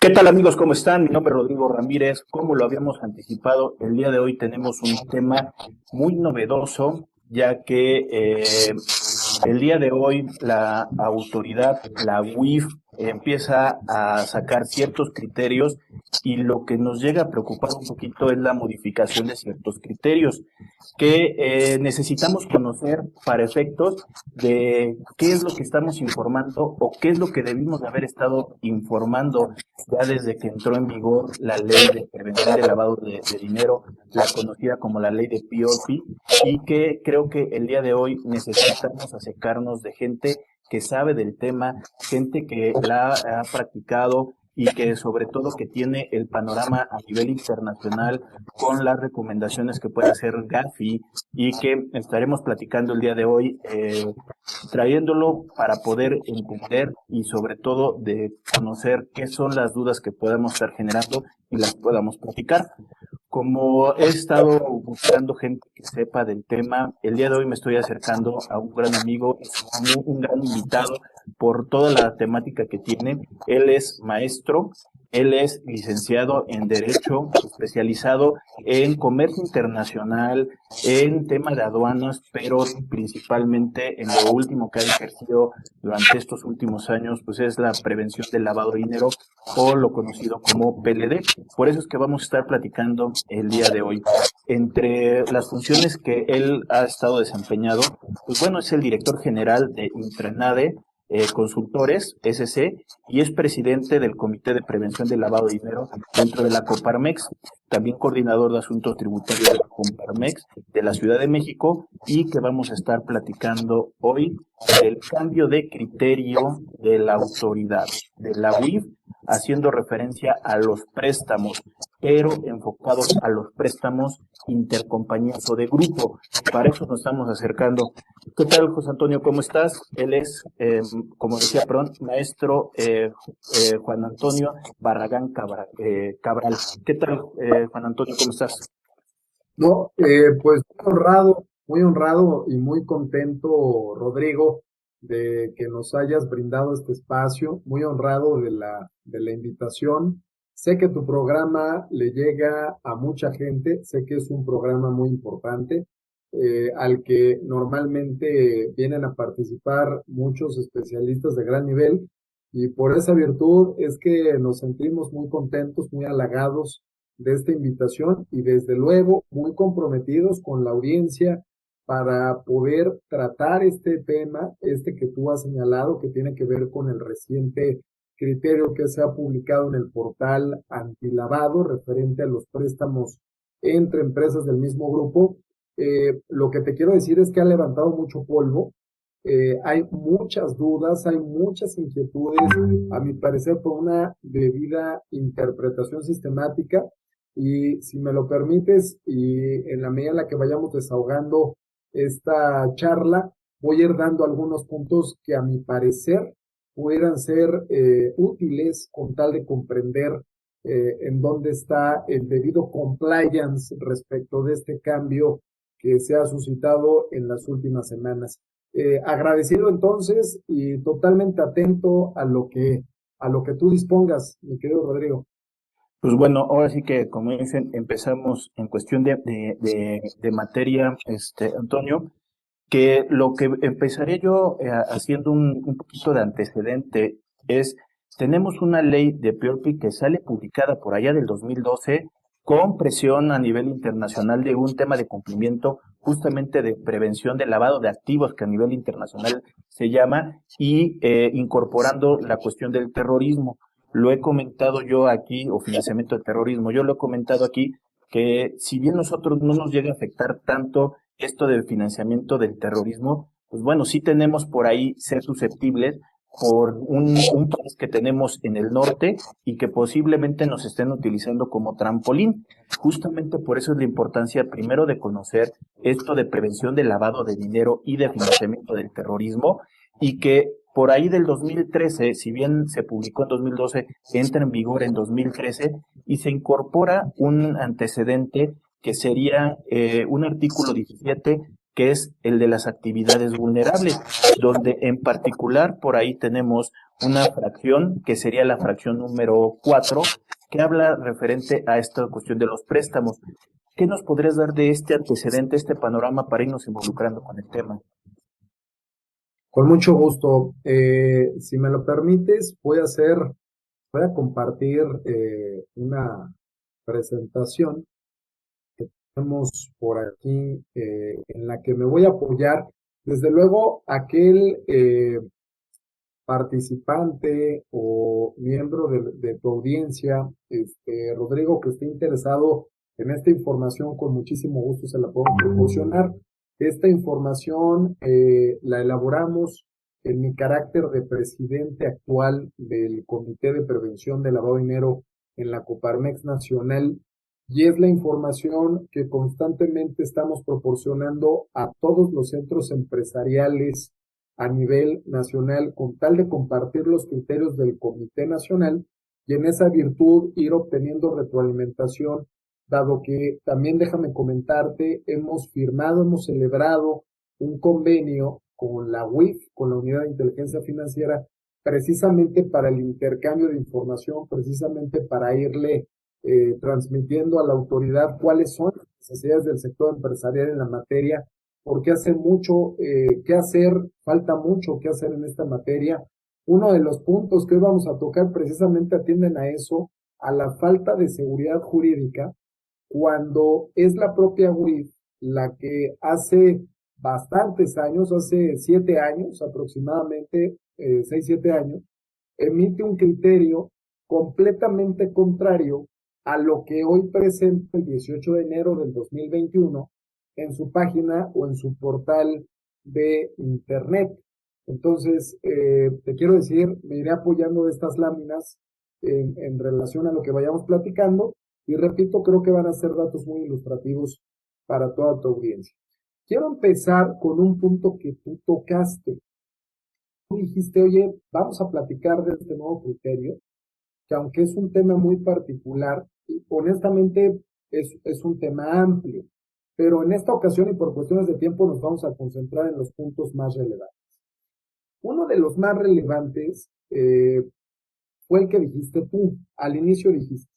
¿Qué tal amigos? ¿Cómo están? Mi nombre es Rodrigo Ramírez. Como lo habíamos anticipado, el día de hoy tenemos un tema muy novedoso, ya que el día de hoy la autoridad, la UIF, empieza a sacar ciertos criterios y lo que nos llega a preocupar un poquito es la modificación de ciertos criterios que necesitamos conocer para efectos de qué es lo que estamos informando o qué es lo que debimos de haber estado informando ya desde que entró en vigor la ley de prevención del lavado de dinero, la conocida como la ley de POP, y que creo que el día de hoy necesitamos acercarnos de gente que sabe del tema, gente que la ha practicado y que sobre todo que tiene el panorama a nivel internacional con las recomendaciones que puede hacer Gafi y que estaremos platicando el día de hoy, trayéndolo para poder entender y sobre todo de conocer qué son las dudas que podemos estar generando y las podamos platicar. Como he estado buscando gente que sepa del tema, el día de hoy me estoy acercando a un gran amigo, un gran invitado por toda la temática que tiene. Él es maestro, él es licenciado en Derecho, especializado en comercio internacional, en tema de aduanas, pero principalmente en lo último que ha ejercido durante estos últimos años, pues es la prevención del lavado de dinero o lo conocido como PLD. Por eso es que vamos a estar platicando el día de hoy. Entre las funciones que él ha estado desempeñado, pues bueno, es el director general de Intrenade, Consultores SC, y es presidente del Comité de Prevención del Lavado de Dinero dentro de la Coparmex, también coordinador de asuntos tributarios de la Coparmex de la Ciudad de México, y que vamos a estar platicando hoy del cambio de criterio de la autoridad, de la UIF, haciendo referencia a los préstamos, pero enfocados a los préstamos intercompañías o de grupo. Para eso nos estamos acercando. ¿Qué tal, José Antonio? ¿Cómo estás? Él es, como decía, perdón, maestro Juan Antonio Barragán Cabral. ¿Qué tal, Juan Antonio? ¿Cómo estás? No, pues muy honrado y muy contento, Rodrigo, de que nos hayas brindado este espacio, muy honrado de la invitación. Sé que tu programa le llega a mucha gente, sé que es un programa muy importante, al que normalmente vienen a participar muchos especialistas de gran nivel, y por esa virtud es que nos sentimos muy contentos, muy halagados de esta invitación y desde luego muy comprometidos con la audiencia para poder tratar este tema, este que tú has señalado, que tiene que ver con el reciente criterio que se ha publicado en el portal antilavado referente a los préstamos entre empresas del mismo grupo. Lo que te quiero decir es que ha levantado mucho polvo. Hay muchas dudas, hay muchas inquietudes, a mi parecer, por una debida interpretación sistemática. Y si me lo permites, y en la medida en la que vayamos desahogando esta charla, voy a ir dando algunos puntos que a mi parecer pudieran ser útiles con tal de comprender en dónde está el debido compliance respecto de este cambio que se ha suscitado en las últimas semanas. Agradecido entonces y totalmente atento a lo que tú dispongas, mi querido Rodrigo. Pues bueno, ahora sí que, como dicen, empezamos en cuestión de materia, Antonio, que lo que empezaré yo haciendo un poquito de antecedente es, tenemos una ley de PORPI que sale publicada por allá del 2012 con presión a nivel internacional de un tema de cumplimiento justamente de prevención de lavado de activos que a nivel internacional se llama y incorporando la cuestión del terrorismo. Lo he comentado yo aquí, o financiamiento del terrorismo, yo lo he comentado aquí que si bien nosotros no nos llega a afectar tanto esto del financiamiento del terrorismo, pues bueno, sí tenemos por ahí ser susceptibles por un país que tenemos en el norte y que posiblemente nos estén utilizando como trampolín. Justamente por eso es la importancia primero de conocer esto de prevención del lavado de dinero y de financiamiento del terrorismo y que por ahí del 2013, si bien se publicó en 2012, entra en vigor en 2013 y se incorpora un antecedente que sería un artículo 17 que es el de las actividades vulnerables, donde en particular por ahí tenemos una fracción que sería la fracción número 4, que habla referente a esta cuestión de los préstamos. ¿Qué nos podrías dar de este antecedente, este panorama para irnos involucrando con el tema? Con mucho gusto. Si me lo permites, voy a compartir una presentación que tenemos por aquí en la que me voy a apoyar. Desde luego, aquel participante o miembro de tu audiencia, Rodrigo, que esté interesado en esta información, con muchísimo gusto se la puedo proporcionar. Esta información la elaboramos en mi carácter de presidente actual del Comité de Prevención de Lavado de Dinero en la Coparmex Nacional, y es la información que constantemente estamos proporcionando a todos los centros empresariales a nivel nacional, con tal de compartir los criterios del Comité Nacional y en esa virtud ir obteniendo retroalimentación, dado que también déjame comentarte, hemos celebrado un convenio con la UIF, con la Unidad de Inteligencia Financiera, precisamente para el intercambio de información, precisamente para irle transmitiendo a la autoridad cuáles son las necesidades del sector empresarial en la materia, porque hace mucho que hacer, falta mucho que hacer en esta materia. Uno de los puntos que hoy vamos a tocar precisamente atienden a eso, a la falta de seguridad jurídica, cuando es la propia UIF la que hace bastantes años, hace 7 años aproximadamente, 6, 7 años, emite un criterio completamente contrario a lo que hoy presenta el 18 de enero del 2021 en su página o en su portal de internet. Entonces, te quiero decir, me iré apoyando de estas láminas en relación a lo que vayamos platicando, y repito, creo que van a ser datos muy ilustrativos para toda tu audiencia. Quiero empezar con un punto que tú tocaste. Tú dijiste, oye, vamos a platicar de este nuevo criterio, que aunque es un tema muy particular, honestamente es un tema amplio, pero en esta ocasión y por cuestiones de tiempo nos vamos a concentrar en los puntos más relevantes. Uno de los más relevantes fue el que dijiste tú, al inicio dijiste,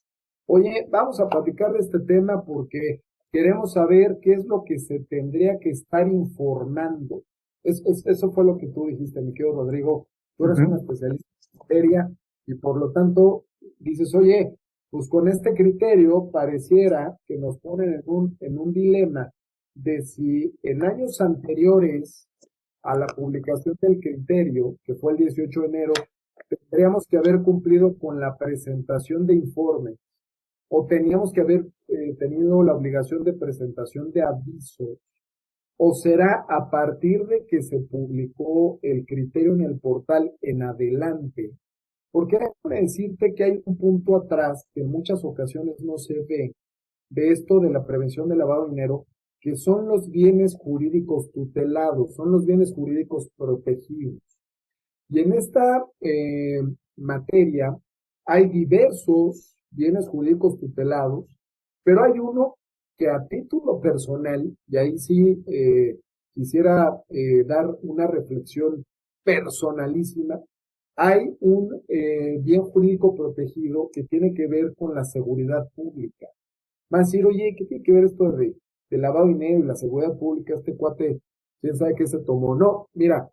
oye, vamos a platicar de este tema porque queremos saber qué es lo que se tendría que estar informando. Eso fue lo que tú dijiste, mi querido Rodrigo. Tú eres un especialista en materia y por lo tanto dices, oye, pues con este criterio pareciera que nos ponen en un dilema de si en años anteriores a la publicación del criterio, que fue el 18 de enero, tendríamos que haber cumplido con la presentación de informes o teníamos que haber tenido la obligación de presentación de avisos, o será a partir de que se publicó el criterio en el portal en adelante. Porque déjame decirte que hay un punto atrás que en muchas ocasiones no se ve de esto de la prevención del lavado de dinero, que son los bienes jurídicos tutelados, son los bienes jurídicos protegidos. Y en esta materia hay diversos bienes jurídicos tutelados, pero hay uno que a título personal, y ahí sí quisiera dar una reflexión personalísima, hay un bien jurídico protegido que tiene que ver con la seguridad pública. Van a decir, oye, ¿qué tiene que ver esto de lavado de dinero y la seguridad pública? Este cuate, ¿quién sabe qué se tomó? No, mira,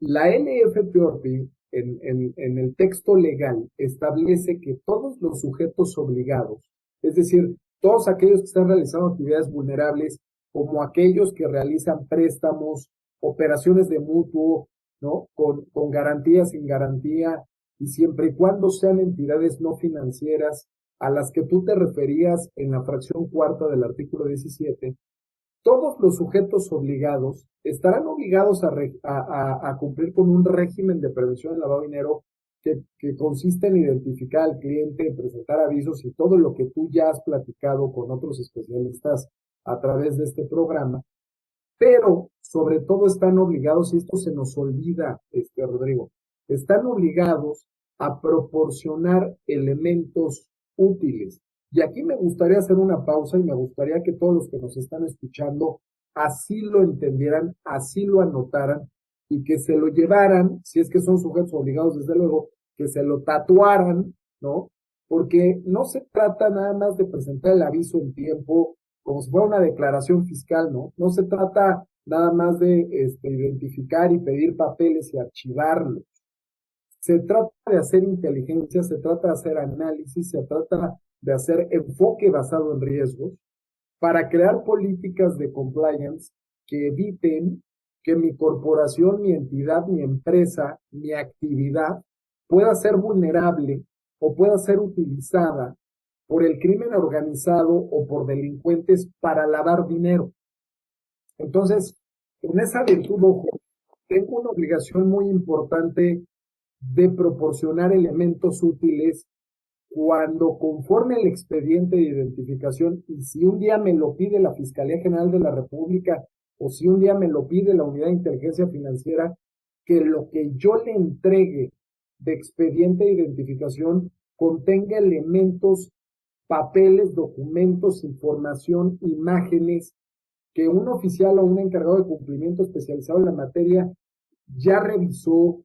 la NFPORPI en el texto legal establece que todos los sujetos obligados, es decir, todos aquellos que están realizando actividades vulnerables, como aquellos que realizan préstamos, operaciones de mutuo, ¿no? Con garantía, sin garantía, y siempre y cuando sean entidades no financieras a las que tú te referías en la fracción cuarta del artículo 17, todos los sujetos obligados estarán obligados a cumplir con un régimen de prevención del lavado de dinero que consiste en identificar al cliente, presentar avisos y todo lo que tú ya has platicado con otros especialistas a través de este programa. Pero sobre todo están obligados, y esto se nos olvida, Rodrigo, están obligados a proporcionar elementos útiles. Y aquí me gustaría hacer una pausa y me gustaría que todos los que nos están escuchando así lo entendieran, así lo anotaran y que se lo llevaran, si es que son sujetos obligados, desde luego, que se lo tatuaran, ¿no? Porque no se trata nada más de presentar el aviso en tiempo como si fuera una declaración fiscal, ¿no? No se trata nada más de identificar y pedir papeles y archivarlos. Se trata de hacer inteligencia, se trata de hacer análisis, se trata de hacer enfoque basado en riesgos para crear políticas de compliance que eviten que mi corporación, mi entidad, mi empresa, mi actividad pueda ser vulnerable o pueda ser utilizada por el crimen organizado o por delincuentes para lavar dinero. Entonces, en esa virtud, ojo, tengo una obligación muy importante de proporcionar elementos útiles cuando conforme el expediente de identificación y si un día me lo pide la Fiscalía General de la República o si un día me lo pide la Unidad de Inteligencia Financiera, que lo que yo le entregue de expediente de identificación contenga elementos, papeles, documentos, información, imágenes que un oficial o un encargado de cumplimiento especializado en la materia ya revisó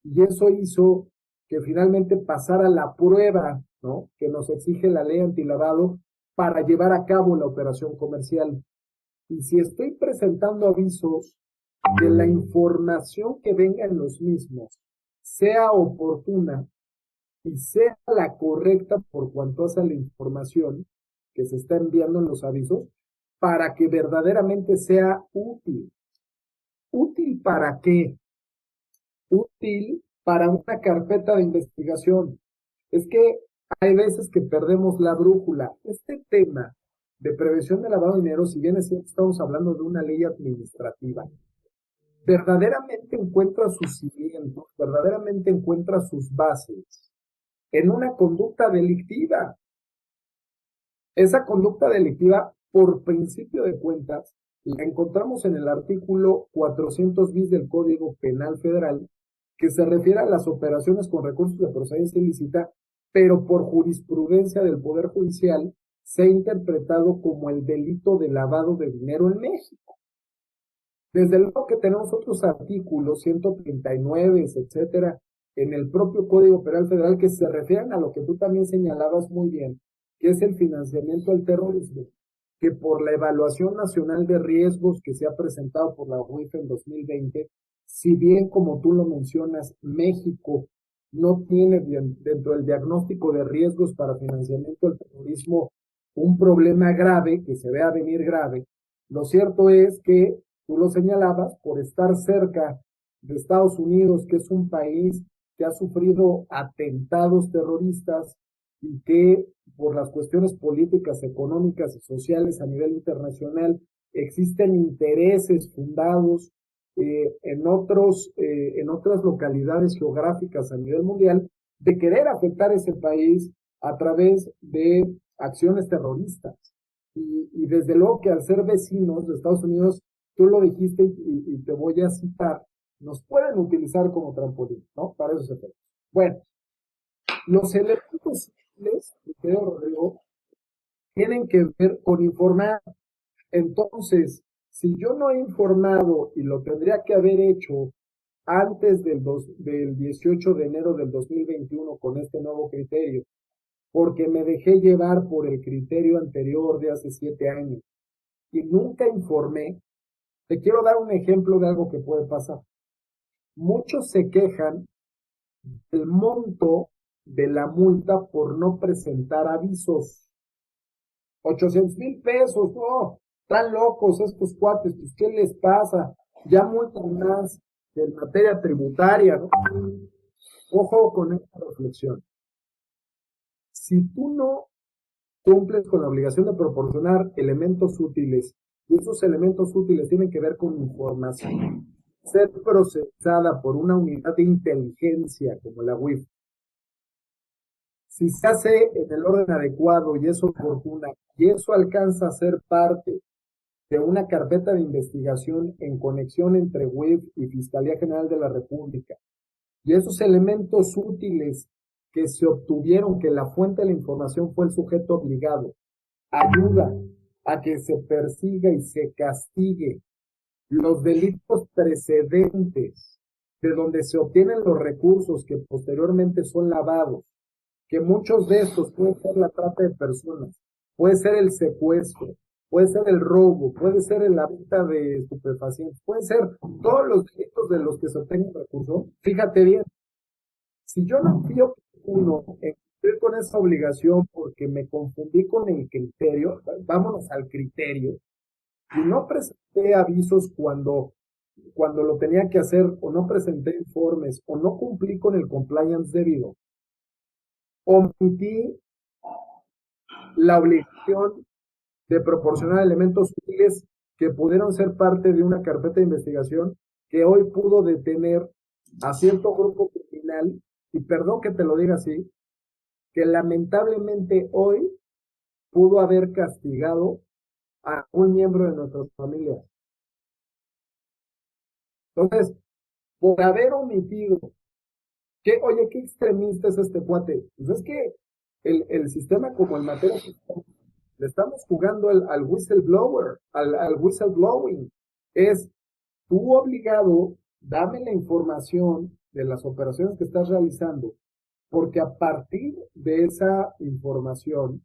y eso hizo que finalmente pasara la prueba, ¿no?, que nos exige la ley antilavado para llevar a cabo la operación comercial. Y si estoy presentando avisos, que la información que venga en los mismos sea oportuna y sea la correcta por cuanto hace la información que se está enviando en los avisos, para que verdaderamente sea útil. ¿Útil para qué? Útil para una carpeta de investigación. Es que hay veces que perdemos la brújula. Este tema de prevención de lavado de dinero, si bien es cierto, estamos hablando de una ley administrativa, verdaderamente encuentra sus cimientos, verdaderamente encuentra sus bases en una conducta delictiva. Esa conducta delictiva, por principio de cuentas, la encontramos en el artículo 400 bis del Código Penal Federal, que se refiere a las operaciones con recursos de procedencia ilícita, pero por jurisprudencia del Poder Judicial se ha interpretado como el delito de lavado de dinero en México. Desde luego que tenemos otros artículos, 139, etcétera, en el propio Código Penal Federal que se refieren a lo que tú también señalabas muy bien, que es el financiamiento al terrorismo, que por la evaluación nacional de riesgos que se ha presentado por la UIF en 2020, si bien como tú lo mencionas, México no tiene dentro del diagnóstico de riesgos para financiamiento del terrorismo un problema grave, que se vea venir grave, lo cierto es que tú lo señalabas, por estar cerca de Estados Unidos, que es un país que ha sufrido atentados terroristas y que por las cuestiones políticas, económicas y sociales a nivel internacional existen intereses fundados en otras localidades geográficas a nivel mundial de querer afectar ese país a través de acciones terroristas. Y desde luego que al ser vecinos de Estados Unidos, tú lo dijiste y te voy a citar, nos pueden utilizar como trampolín, ¿no?, para esos efectos. Bueno, los elementos útiles, creo, Rodrigo, tienen que ver con informar. Entonces, si yo no he informado y lo tendría que haber hecho antes del 18 de enero del 2021 con este nuevo criterio, porque me dejé llevar por el criterio anterior de hace 7 años y nunca informé, te quiero dar un ejemplo de algo que puede pasar. Muchos se quejan del monto de la multa por no presentar avisos. 800,000 pesos, no, están locos estos cuates, pues ¿qué les pasa? Ya multan más en materia tributaria, ¿no? Ojo con esta reflexión. Si tú no cumples con la obligación de proporcionar elementos útiles, y esos elementos útiles tienen que ver con información, ser procesada por una unidad de inteligencia como la UIF, si se hace en el orden adecuado y es oportuna, y eso alcanza a ser parte de una carpeta de investigación en conexión entre UIF y Fiscalía General de la República, y esos elementos útiles que se obtuvieron, que la fuente de la información fue el sujeto obligado, ayuda a que se persiga y se castigue los delitos precedentes de donde se obtienen los recursos que posteriormente son lavados, que muchos de estos pueden ser la trata de personas, puede ser el secuestro, puede ser el robo, puede ser la venta de estupefacientes, puede ser todos los delitos de los que se obtienen recursos. Fíjate bien, si yo no fui uno en cumplir con esa obligación porque me confundí con el criterio, vámonos al criterio, y no presenté avisos cuando lo tenía que hacer, o no presenté informes, o no cumplí con el compliance debido, omití la obligación de proporcionar elementos útiles que pudieron ser parte de una carpeta de investigación que hoy pudo detener a cierto grupo criminal, y perdón que te lo diga así, que lamentablemente hoy pudo haber castigado a un miembro de nuestras familias. Entonces, por haber omitido, oye, qué extremista es este cuate. Pues es que el sistema como en materia fiscal, le estamos jugando al whistleblower, al whistleblowing. Es tú obligado, dame la información de las operaciones que estás realizando, porque a partir de esa información,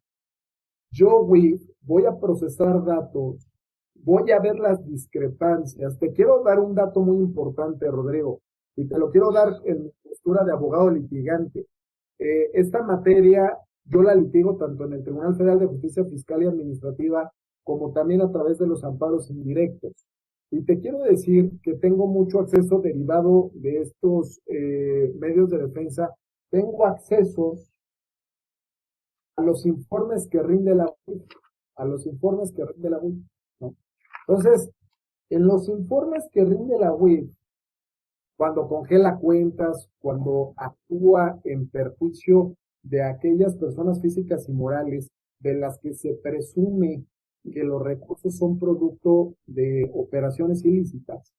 yo, voy a procesar datos, voy a ver las discrepancias. Te quiero dar un dato muy importante, Rodrigo, y te lo quiero dar en mi postura de abogado litigante. Esta materia yo la litigo tanto en el Tribunal Federal de Justicia Fiscal y Administrativa como también a través de los amparos indirectos. Y te quiero decir que tengo mucho acceso derivado de estos medios de defensa. Tengo accesos a los informes que rinde la UIF, a los informes que rinde la UIF, ¿no? Entonces, en los informes que rinde la UIF, cuando congela cuentas, cuando actúa en perjuicio de aquellas personas físicas y morales de las que se presume que los recursos son producto de operaciones ilícitas,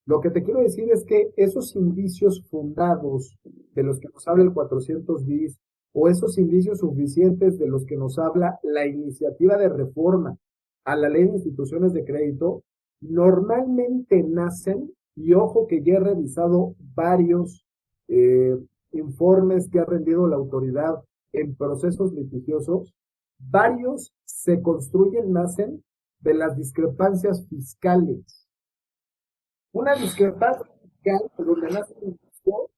lo que te quiero decir es que esos indicios fundados de los que nos habla el 400 bis, o esos indicios suficientes de los que nos habla la iniciativa de reforma a la ley de instituciones de crédito, normalmente nacen, y ojo que ya he revisado varios informes que ha rendido la autoridad en procesos litigiosos, varios se construyen, nacen de las discrepancias fiscales. Una discrepancia fiscal donde nace un juicio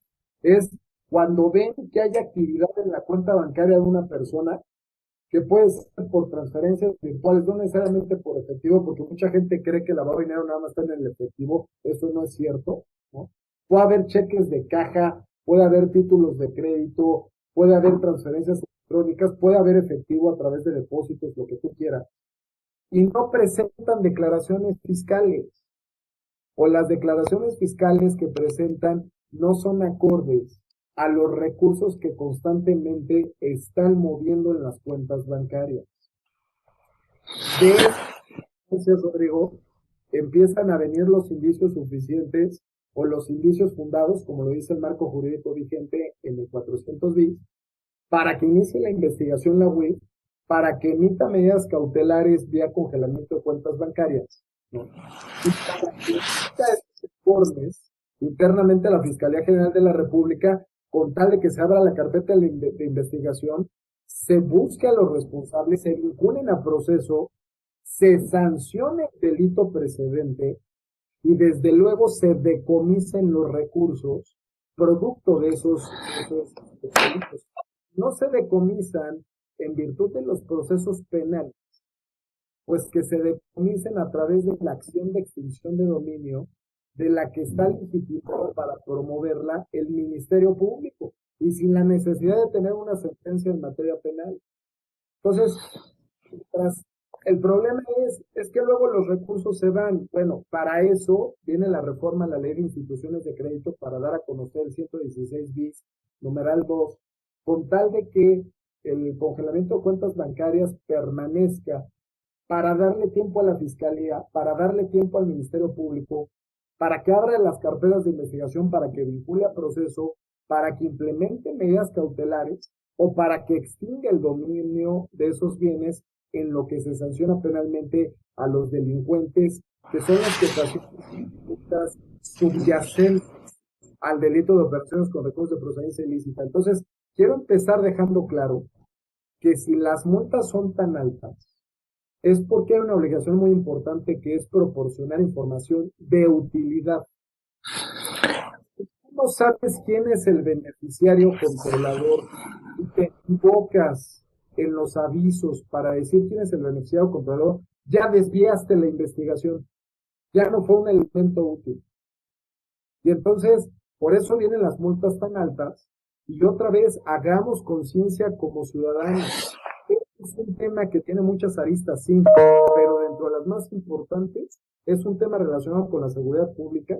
es cuando ven que hay actividad en la cuenta bancaria de una persona, que puede ser por transferencias virtuales, no necesariamente por efectivo, porque mucha gente cree que el lavado de dinero nada más está en el efectivo. Eso no es cierto, ¿no? Puede haber cheques de caja, puede haber títulos de crédito, puede haber transferencias electrónicas, puede haber efectivo a través de depósitos, lo que tú quieras, y no presentan declaraciones fiscales, o las declaraciones fiscales que presentan no son acordes a los recursos que constantemente están moviendo en las cuentas bancarias. Entonces, Rodrigo, empiezan a venir los indicios suficientes o los indicios fundados, como lo dice el marco jurídico vigente en el 400 bis, para que inicie la investigación la UIF, para que emita medidas cautelares vía congelamiento de cuentas bancarias, ¿no? Y para que emita estos informes internamente a la Fiscalía General de la República, con tal de que se abra la carpeta de investigación, se busque a los responsables, se vinculen a proceso, se sancione el delito precedente y desde luego se decomisen los recursos producto de esos delitos. No se decomisan en virtud de los procesos penales, pues que se decomisen a través de la acción de extinción de dominio de la que está legitimado para promoverla el Ministerio Público y sin la necesidad de tener una sentencia en materia penal. Entonces, el problema es que luego los recursos se van. Bueno, para eso viene la reforma a la ley de instituciones de crédito para dar a conocer el 116 bis, numeral 2, con tal de que el congelamiento de cuentas bancarias permanezca para darle tiempo a la Fiscalía, para darle tiempo al Ministerio Público, para que abra las carpetas de investigación, para que vincule a proceso para que implemente medidas cautelares o para que extinga el dominio de esos bienes, en lo que se sanciona penalmente a los delincuentes, que son los que ocasionan conductas subyacentes al delito de operaciones con recursos de procedencia ilícita. Entonces, quiero empezar dejando claro que si las multas son tan altas, es porque hay una obligación muy importante, que es proporcionar información de utilidad. Si tú no sabes quién es el beneficiario controlador y te equivocas en los avisos para decir quién es el beneficiario controlador, ya desviaste la investigación, ya no fue un elemento útil. Y entonces, por eso vienen las multas tan altas. Y otra vez, hagamos conciencia como ciudadanos. Es un tema que tiene muchas aristas, sí, pero dentro de las más importantes es un tema relacionado con la seguridad pública,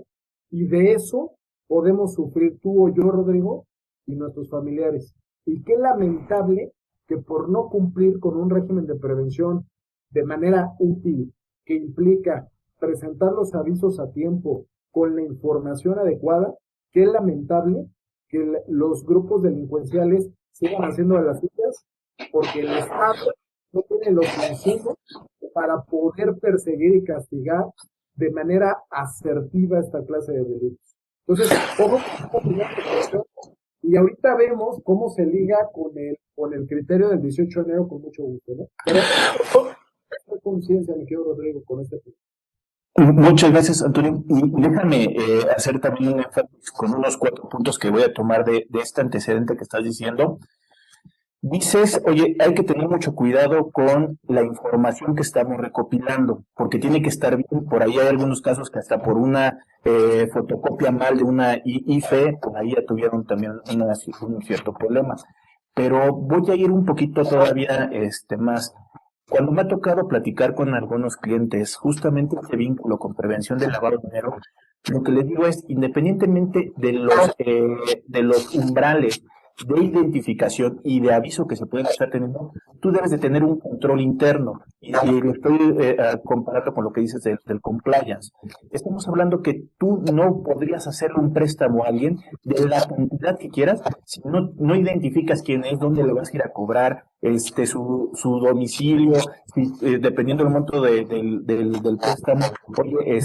y de eso podemos sufrir tú o yo, Rodrigo, y nuestros familiares. Y qué lamentable que por no cumplir con un régimen de prevención de manera útil, que implica presentar los avisos a tiempo con la información adecuada, qué lamentable que los grupos delincuenciales sigan haciendo de las suyas, porque el Estado no tiene los insumos para poder perseguir y castigar de manera asertiva esta clase de delitos. Entonces, ojo con esta situación, y ahorita vemos cómo se liga con el criterio del 18 de enero con mucho gusto, ¿no? Pero estoy conciencia, mi querido Rodrigo, con este punto. Muchas gracias, Antonio. Y déjame hacer también un énfasis con unos 4 puntos que voy a tomar de este antecedente que estás diciendo. Dices, oye, hay que tener mucho cuidado con la información que estamos recopilando, porque tiene que estar bien. Por ahí hay algunos casos que hasta por una fotocopia mal de una IFE, por ahí ya tuvieron también un cierto problema. Pero voy a ir un poquito todavía más. Cuando me ha tocado platicar con algunos clientes, justamente este vínculo con prevención del lavado de dinero, lo que les digo es, independientemente de los umbrales de identificación y de aviso que se pueden estar teniendo, tú debes de tener un control interno. Y lo estoy comparando con lo que dices del compliance. Estamos hablando que tú no podrías hacerle un préstamo a alguien de la cantidad que quieras si no identificas quién es, dónde le vas a ir a cobrar, su domicilio, si, dependiendo del monto del préstamo, oye,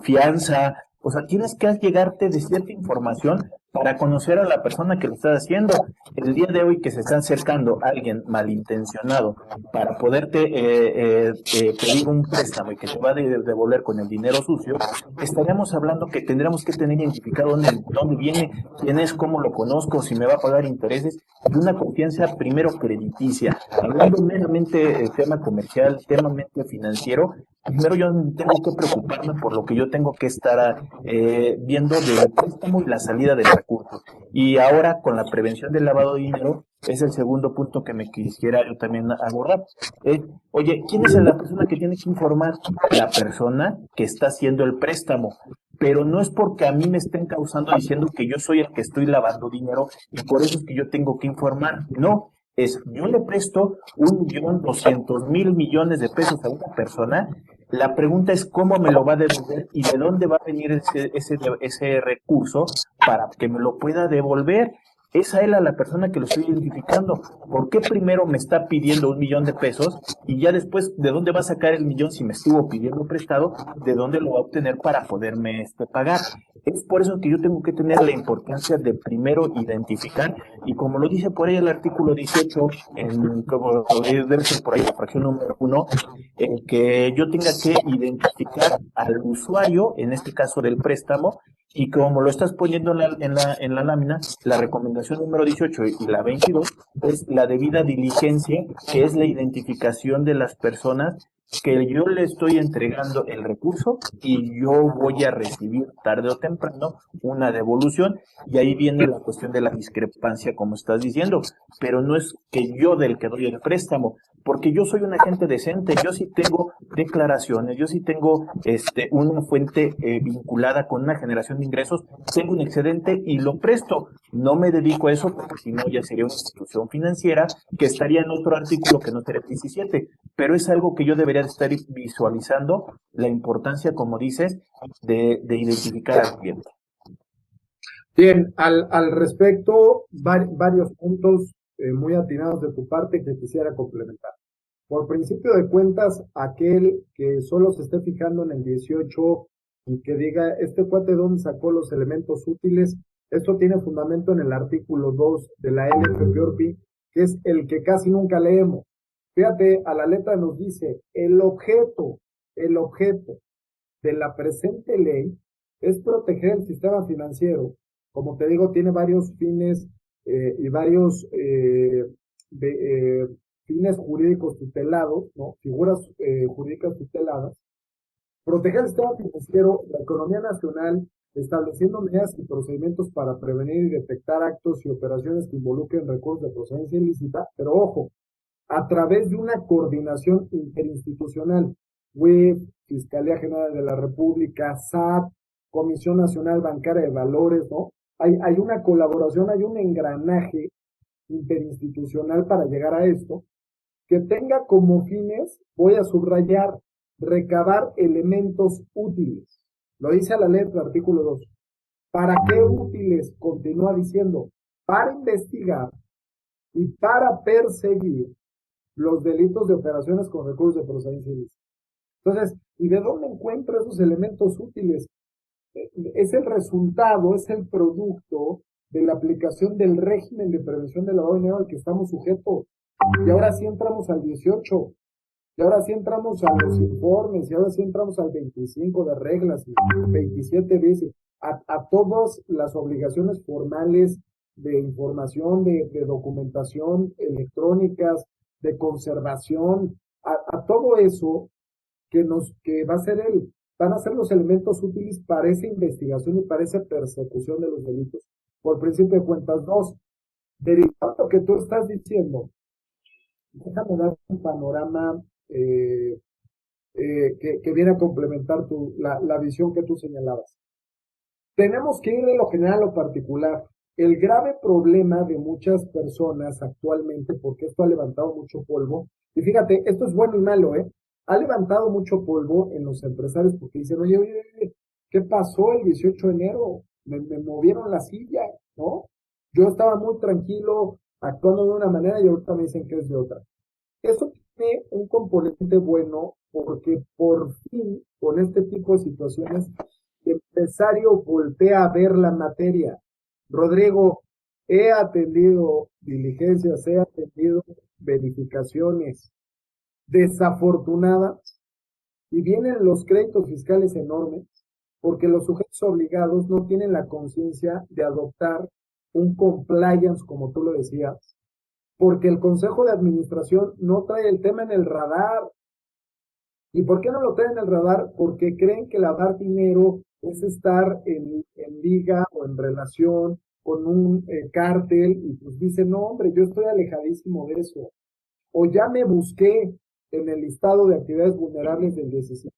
fianza. O sea, tienes que llegarte de cierta información para conocer a la persona que lo está haciendo. El día de hoy que se está acercando alguien malintencionado para poderte pedir un préstamo y que te va a devolver con el dinero sucio, estaríamos hablando que tendríamos que tener identificado dónde viene, quién es, cómo lo conozco, si me va a pagar intereses, y una confianza primero crediticia. Hablando meramente tema comercial, tema financiero, primero yo tengo que preocuparme por lo que yo tengo que estar viendo del préstamo y la salida del recurso. Y ahora con la prevención del lavado de dinero es el segundo punto que me quisiera yo también abordar. Oye, ¿quién es la persona que tiene que informar? La persona que está haciendo el préstamo. Pero no es porque a mí me estén causando diciendo que yo soy el que estoy lavando dinero y por eso es que yo tengo que informar. No, yo le presto 1.200.000 millones de pesos a una persona. La pregunta es cómo me lo va a devolver y de dónde va a venir ese recurso para que me lo pueda devolver. Es a él, a la persona que lo estoy identificando. ¿Por qué primero me está pidiendo 1 millón de pesos y ya después de dónde va a sacar el millón si me estuvo pidiendo prestado? ¿De dónde lo va a obtener para poderme pagar? Es por eso que yo tengo que tener la importancia de primero identificar, y como lo dice por ahí el artículo 18, como debe ser por ahí la fracción número 1, que yo tenga que identificar al usuario, en este caso del préstamo, y como lo estás poniendo en la lámina, la recomendación número 18 y la 22 es la debida diligencia, que es la identificación de las personas que yo le estoy entregando el recurso y yo voy a recibir tarde o temprano una devolución, y ahí viene la cuestión de la discrepancia, como estás diciendo, pero no es que yo del que doy el préstamo, porque yo soy un agente decente, yo sí tengo declaraciones, yo sí tengo una fuente vinculada con una generación de ingresos, tengo un excedente y lo presto. No me dedico a eso porque si no ya sería una institución financiera que estaría en otro artículo que no sería el 17, pero es algo que yo debería de estar visualizando, la importancia, como dices, de identificar al cliente. Bien, al respecto, varios puntos muy atinados de tu parte que quisiera complementar. Por principio de cuentas, aquel que solo se esté fijando en el 18 y que diga, este cuate de dónde sacó los elementos útiles, esto tiene fundamento en el artículo 2 de la LFPORPI, que es el que casi nunca leemos. Fíjate, a la letra nos dice, el objeto de la presente ley es proteger el sistema financiero. Como te digo, tiene varios fines y varios fines jurídicos tutelados, ¿no? Figuras jurídicas tuteladas. Proteger el sistema financiero, la economía nacional, estableciendo medidas y procedimientos para prevenir y detectar actos y operaciones que involucren recursos de procedencia ilícita, pero ojo, a través de una coordinación interinstitucional, WIF, Fiscalía General de la República, SAT, Comisión Nacional Bancaria de Valores, ¿no? Hay una colaboración, hay un engranaje interinstitucional para llegar a esto, que tenga como fines, voy a subrayar, recabar elementos útiles. Lo dice a la letra, artículo 2. ¿Para qué útiles? Continúa diciendo, para investigar y para perseguir los delitos de operaciones con recursos de procedencia ilícita. Entonces, ¿y de dónde encuentro esos elementos útiles? Es el resultado, es el producto de la aplicación del régimen de prevención del lavado de dinero al que estamos sujetos. Y ahora sí entramos al 18, y ahora sí entramos a los informes, y ahora sí entramos al 25 de reglas, y 27 veces, a todas las obligaciones formales de información, de documentación electrónicas, de conservación, a todo eso que va a ser van a ser los elementos útiles para esa investigación y para esa persecución de los delitos. Por principio de cuentas, dos, derivado de lo que tú estás diciendo, déjame dar un panorama que viene a complementar la visión que tú señalabas. Tenemos que ir de lo general a lo particular. El grave problema de muchas personas actualmente, porque esto ha levantado mucho polvo, y fíjate, esto es bueno y malo, ha levantado mucho polvo en los empresarios porque dicen, oye, ¿qué pasó el 18 de enero? Me movieron la silla, ¿no? Yo estaba muy tranquilo, actuando de una manera y ahorita me dicen que es de otra. Eso tiene un componente bueno porque por fin, con este tipo de situaciones, el empresario voltea a ver la materia. Rodrigo, he atendido diligencias, he atendido verificaciones desafortunadas y vienen los créditos fiscales enormes porque los sujetos obligados no tienen la conciencia de adoptar un compliance, como tú lo decías, porque el Consejo de Administración no trae el tema en el radar. ¿Y por qué no lo traen en el radar? Porque creen que lavar dinero es estar en liga o en relación con un cártel y pues dicen, no hombre, yo estoy alejadísimo de eso. O ya me busqué en el listado de actividades vulnerables del 17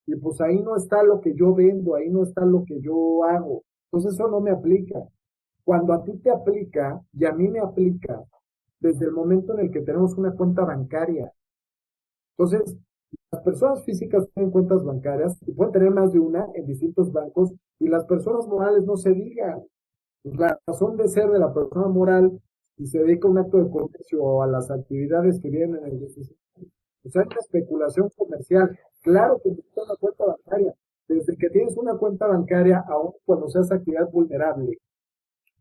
y pues ahí no está lo que yo vendo, ahí no está lo que yo hago. Entonces eso no me aplica. Cuando a ti te aplica y a mí me aplica, desde el momento en el que tenemos una cuenta bancaria. Entonces, las personas físicas tienen cuentas bancarias y pueden tener más de una en distintos bancos y las personas morales no se digan. Pues la razón de ser de la persona moral y se dedica a un acto de comercio o a las actividades que vienen en el pues hay una especulación comercial. Claro que necesitas una cuenta bancaria. Desde que tienes una cuenta bancaria, aun cuando seas actividad vulnerable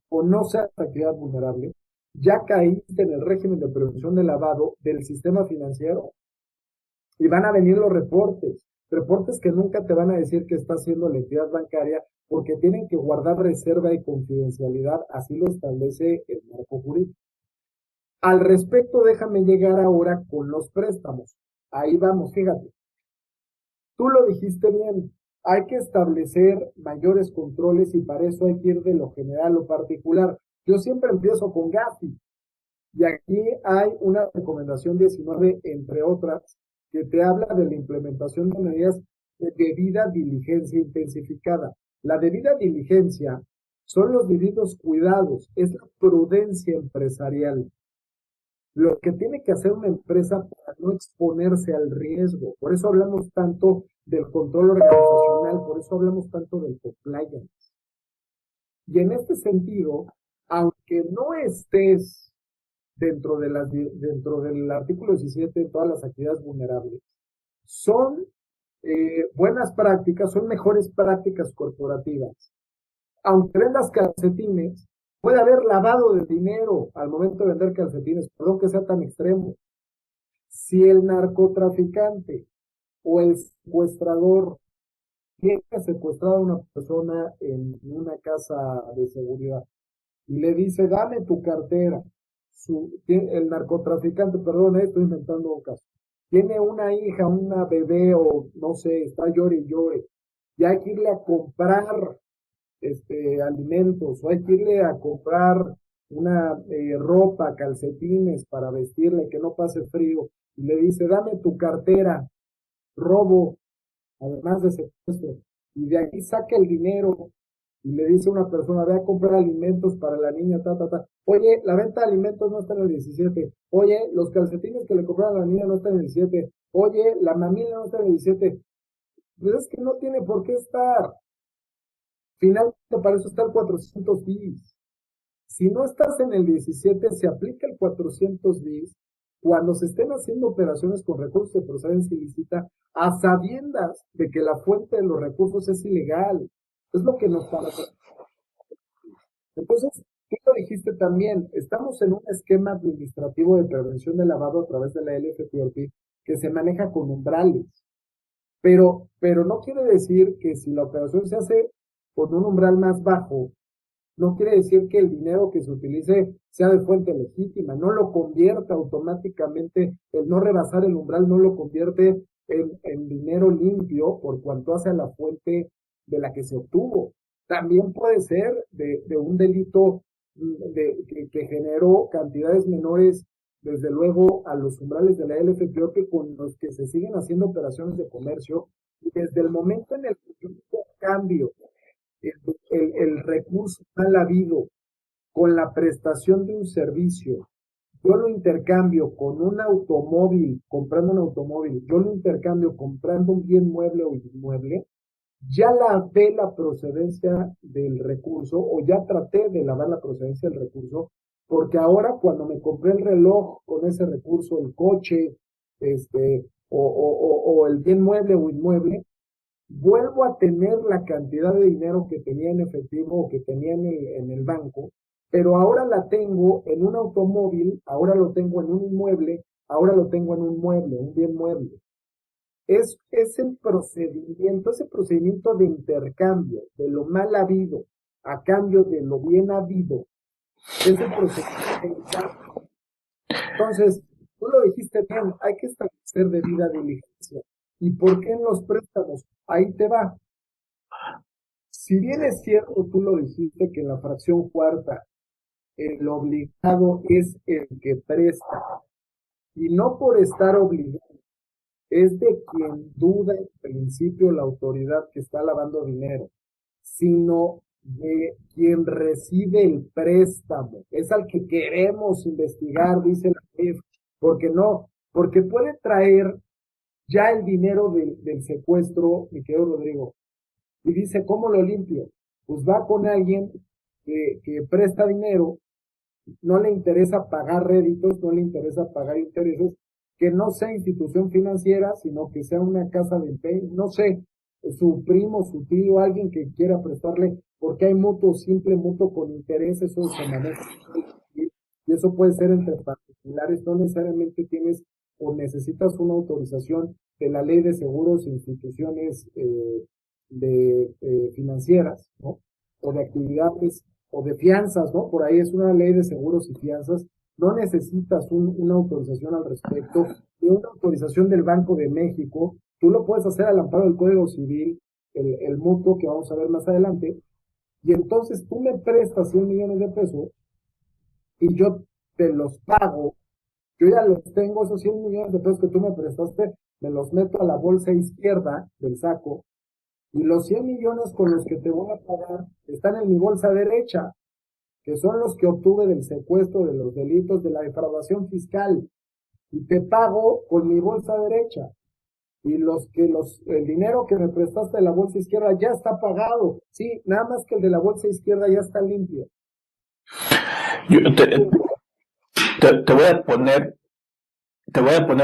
o no seas actividad vulnerable, ya caíste en el régimen de prevención de lavado del sistema financiero. Y van a venir los reportes que nunca te van a decir que está haciendo la entidad bancaria porque tienen que guardar reserva y confidencialidad, así lo establece el marco jurídico. Al respecto, déjame llegar ahora con los préstamos. Ahí vamos, fíjate. Tú lo dijiste bien, hay que establecer mayores controles y para eso hay que ir de lo general a lo particular. Yo siempre empiezo con Gafi y aquí hay una recomendación 19, entre otras, que te habla de la implementación de medidas de debida diligencia intensificada. La debida diligencia son los debidos cuidados, es la prudencia empresarial. Lo que tiene que hacer una empresa para no exponerse al riesgo. Por eso hablamos tanto del control organizacional, por eso hablamos tanto del compliance. Y en este sentido, aunque no estés dentro del artículo 17 de todas las actividades vulnerables, son buenas prácticas, son mejores prácticas corporativas. Aunque vendas calcetines, puede haber lavado de dinero al momento de vender calcetines, perdón que sea tan extremo. Si el narcotraficante o el secuestrador tiene secuestrado a una persona en una casa de seguridad y le dice, dame tu cartera, el narcotraficante, perdón, estoy inventando un caso, tiene una hija, una bebé o no sé, está llore y llore, y hay que irle a comprar alimentos, o hay que irle a comprar una ropa, calcetines para vestirle, que no pase frío, y le dice, dame tu cartera, robo, además de secuestro, y de ahí saca el dinero y le dice a una persona, ve a comprar alimentos para la niña, Oye, la venta de alimentos no está en el 17. Oye, los calcetines que le compraron a la niña no están en el 17. Oye, la mamila no está en el 17. Pues es que no tiene por qué estar. Finalmente, para eso está el 400 bis. Si no estás en el 17, se aplica el 400 bis cuando se estén haciendo operaciones con recursos de procedencia ilícita a sabiendas de que la fuente de los recursos es ilegal. Es lo que nos pasa. Entonces, tú lo dijiste también, estamos en un esquema administrativo de prevención de lavado a través de la LFPORP que se maneja con umbrales. Pero no quiere decir que si la operación se hace con un umbral más bajo, no quiere decir que el dinero que se utilice sea de fuente legítima, no lo convierta automáticamente, el no rebasar el umbral no lo convierte en dinero limpio por cuanto hace a la fuente de la que se obtuvo. También puede ser de un delito que generó cantidades menores, desde luego, a los umbrales de la LFPOP con los que se siguen haciendo operaciones de comercio, y desde el momento en el que yo cambio el recurso mal habido con la prestación de un servicio, yo lo intercambio con un automóvil, comprando un automóvil, yo lo intercambio comprando un bien mueble o inmueble, ya lavé la procedencia del recurso o ya traté de lavar la procedencia del recurso, porque ahora cuando me compré el reloj con ese recurso, el coche, o el bien mueble o inmueble, vuelvo a tener la cantidad de dinero que tenía en efectivo o que tenía en el banco, pero ahora la tengo en un automóvil, ahora lo tengo en un inmueble, ahora lo tengo en un mueble, un bien mueble. Es el procedimiento, ese procedimiento de intercambio de lo mal habido a cambio de lo bien habido, es el procedimiento de intercambio. Entonces, tú lo dijiste bien, hay que establecer debida diligencia. ¿Y por qué en los préstamos? Ahí te va. Si bien es cierto, tú lo dijiste, que en la fracción cuarta el obligado es el que presta, y no por estar obligado, es de quien duda en principio la autoridad que está lavando dinero, sino de quien recibe el préstamo. Es al que queremos investigar, dice la JEF, porque no, porque puede traer ya el dinero del secuestro, mi querido Rodrigo, y dice, ¿cómo lo limpio? Pues va con alguien que presta dinero, no le interesa pagar réditos, no le interesa pagar intereses, que no sea institución financiera, sino que sea una casa de empeño, no sé, su primo, su tío, alguien que quiera prestarle, porque hay mutuo simple, mutuo con intereses, eso se maneja. Y eso puede ser entre particulares, no necesariamente tienes o necesitas una autorización de la ley de seguros e instituciones financieras, ¿no? O de actividades o de fianzas, ¿no? Por ahí es una ley de seguros y fianzas. No necesitas una autorización al respecto, ni una autorización del Banco de México. Tú lo puedes hacer al amparo del Código Civil, el mutuo que vamos a ver más adelante, y entonces tú me prestas 100 millones de pesos y yo te los pago. Yo ya los tengo, esos 100 millones de pesos que tú me prestaste, me los meto a la bolsa izquierda del saco, y los 100 millones con los que te voy a pagar están en mi bolsa derecha, que son los que obtuve del secuestro, de los delitos, de la defraudación fiscal, y te pago con mi bolsa derecha. y el dinero que me prestaste de la bolsa izquierda ya está pagado. Sí, nada más que el de la bolsa izquierda ya está limpio. Yo te voy a poner,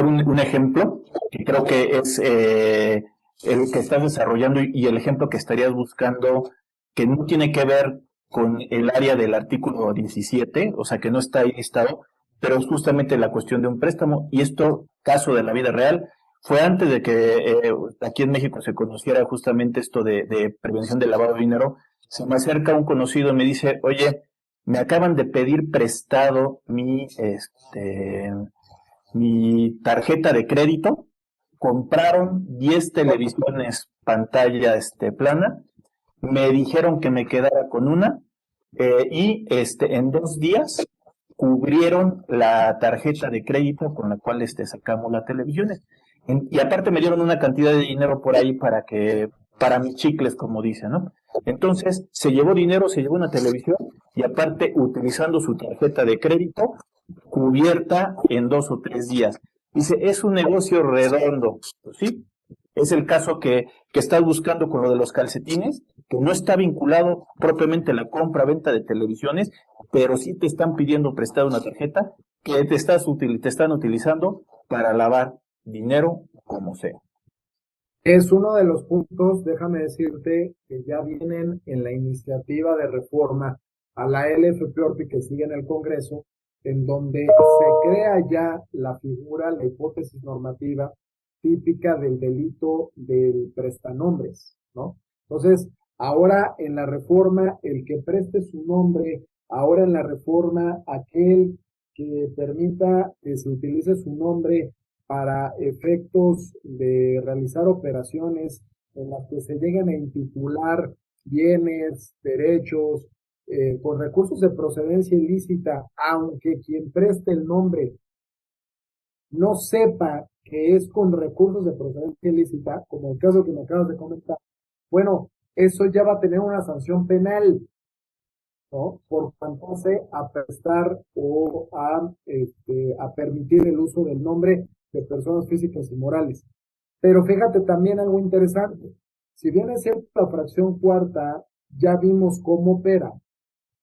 un ejemplo que creo que es el que estás desarrollando y el ejemplo que estarías buscando, que no tiene que ver con el área del artículo 17, o sea, que no está ahí listado, pero es justamente la cuestión de un préstamo. Y esto, caso de la vida real, fue antes de que aquí en México se conociera justamente esto de prevención del lavado de dinero. Se me acerca un conocido y me dice, oye, me acaban de pedir prestado mi tarjeta de crédito, compraron 10 televisiones pantalla plana, me dijeron que me quedara con una y en 2 días cubrieron la tarjeta de crédito con la cual sacamos las televisiones. Y aparte me dieron una cantidad de dinero por ahí para mis chicles, como dicen, ¿no? Entonces se llevó dinero, se llevó una televisión y aparte utilizando su tarjeta de crédito cubierta en 2 o 3 días. Dice, es un negocio redondo. Pues sí, es el caso que estás buscando con lo de los calcetines, que no está vinculado propiamente a la compra-venta de televisiones, pero sí te están pidiendo prestar una tarjeta que te están utilizando para lavar dinero como sea. Es uno de los puntos, déjame decirte, que ya vienen en la iniciativa de reforma a la LFPORPI que sigue en el Congreso, en donde se crea ya la figura, la hipótesis normativa típica del delito del prestanombres, ¿no? Entonces, ahora en la reforma, el que preste su nombre, ahora en la reforma, aquel que permita que se utilice su nombre para efectos de realizar operaciones en las que se lleguen a intitular bienes, derechos, con recursos de procedencia ilícita, aunque quien preste el nombre no sepa que es con recursos de procedencia ilícita, como el caso que me acabas de comentar, bueno, eso ya va a tener una sanción penal, ¿no? Por cuanto a prestar o a permitir el uso del nombre de personas físicas y morales. Pero fíjate también algo interesante. Si bien es cierto la fracción cuarta, ya vimos cómo opera.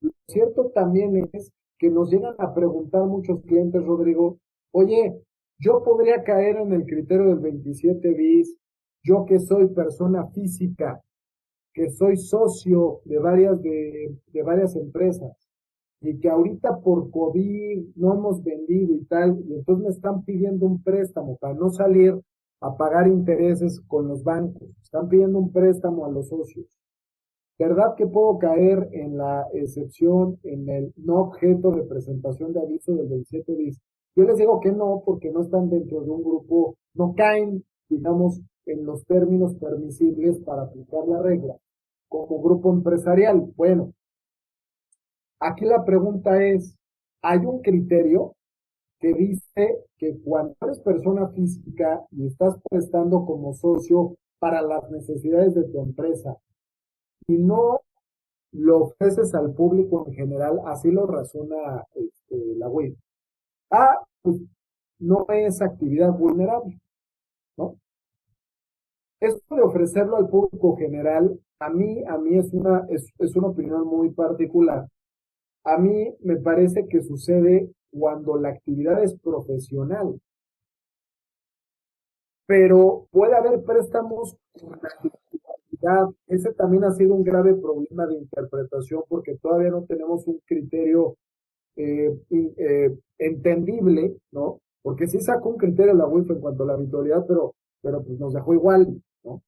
Lo cierto también es que nos llegan a preguntar muchos clientes, Rodrigo, oye, yo podría caer en el criterio del 27 bis, yo que soy persona física, que soy socio de varias empresas y que ahorita por COVID no hemos vendido y tal, y entonces me están pidiendo un préstamo para no salir a pagar intereses con los bancos, están pidiendo un préstamo a los socios. ¿Verdad que puedo caer en la excepción, en el no objeto de presentación de aviso del 27 bis? Yo les digo que no, porque no están dentro de un grupo, no caen, digamos, en los términos permisibles para aplicar la regla como grupo empresarial. Bueno, aquí la pregunta es, ¿hay un criterio que dice que cuando eres persona física y estás prestando como socio para las necesidades de tu empresa y no lo ofreces al público en general, así lo razona la web? Pues no es actividad vulnerable, ¿no? Esto de ofrecerlo al público general, a mí es una opinión muy particular. A mí me parece que sucede cuando la actividad es profesional, pero puede haber préstamos con actividad. Ese también ha sido un grave problema de interpretación porque todavía no tenemos un criterio entendible, ¿no? Porque sí sacó un criterio la UIF en cuanto a la habitualidad, pero pues nos dejó igual, ¿no?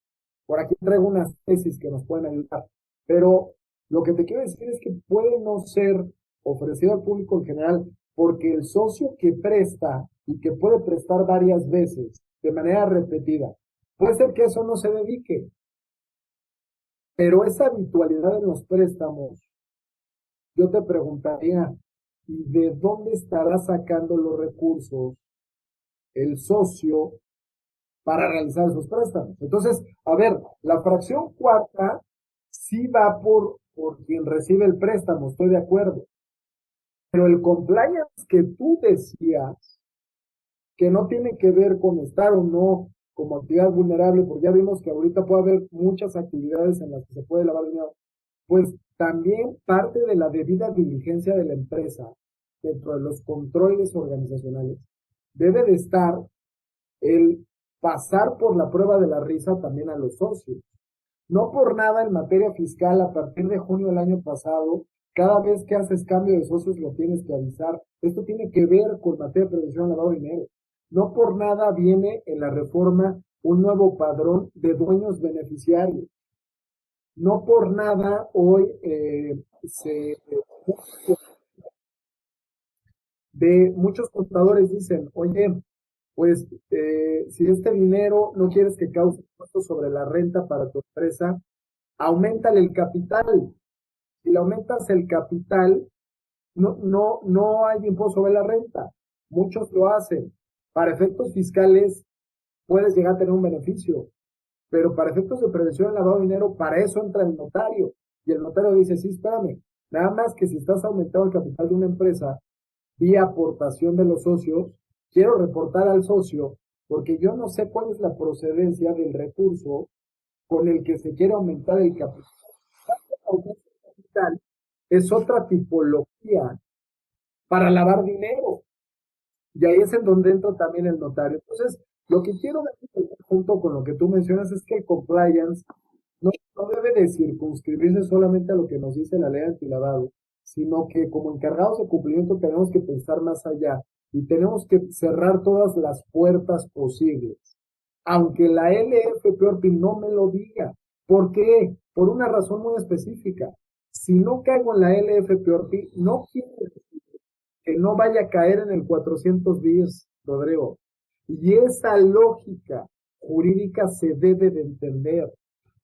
Por aquí traigo unas tesis que nos pueden ayudar, pero lo que te quiero decir es que puede no ser ofrecido al público en general, porque el socio que presta y que puede prestar varias veces de manera repetida, puede ser que eso no se dedique, pero esa habitualidad en los préstamos, yo te preguntaría, ¿y de dónde estará sacando los recursos el socio para realizar esos préstamos? Entonces, a ver, la fracción cuarta sí va por quien recibe el préstamo, estoy de acuerdo. Pero el compliance que tú decías, que no tiene que ver con estar o no como actividad vulnerable, porque ya vimos que ahorita puede haber muchas actividades en las que se puede lavar dinero, pues también parte de la debida diligencia de la empresa, dentro de los controles organizacionales, debe de estar el pasar por la prueba de la risa también a los socios. No por nada en materia fiscal, a partir de junio del año pasado, cada vez que haces cambio de socios lo tienes que avisar. Esto tiene que ver con materia de prevención al lavado de dinero. No por nada viene en la reforma un nuevo padrón de dueños beneficiarios. No por nada hoy de muchos contadores dicen, oye, pues si este dinero no quieres que cause impuestos sobre la renta para tu empresa, auméntale el capital. Si le aumentas el capital, no hay impuesto sobre la renta. Muchos lo hacen. Para efectos fiscales puedes llegar a tener un beneficio, pero para efectos de prevención del lavado de dinero, para eso entra el notario. Y el notario dice, sí, espérame, nada más que si estás aumentando el capital de una empresa vía aportación de los socios, quiero reportar al socio, porque yo no sé cuál es la procedencia del recurso con el que se quiere aumentar el capital. Es otra tipología para lavar dinero. Y ahí es en donde entra también el notario. Entonces, lo que quiero decir junto con lo que tú mencionas es que el compliance no debe de circunscribirse solamente a lo que nos dice la ley antilavado, sino que como encargados de cumplimiento tenemos que pensar más allá y tenemos que cerrar todas las puertas posibles. Aunque la LFPORPI no me lo diga. ¿Por qué? Por una razón muy específica. Si no caigo en la LFPORPI, no quiere decir que no vaya a caer en el 400 bis, Rodrigo. Y esa lógica jurídica se debe de entender.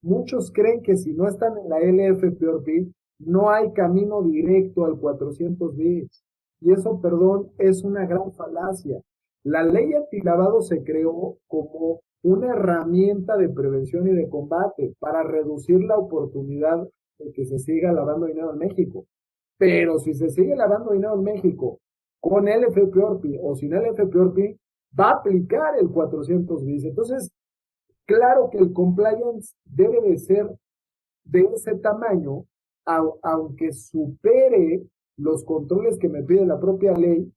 Muchos creen que si no están en la LFPORPI, no hay camino directo al 400 bis. Y eso, perdón, es una gran falacia. La ley antilavado se creó como una herramienta de prevención y de combate para reducir la oportunidad de que se siga lavando dinero en México. Pero si se sigue lavando dinero en México con LFPORPI o sin LFPORPI, va a aplicar el 400 bis. Entonces, claro que el compliance debe de ser de ese tamaño, aunque supere los controles que me pide la propia ley,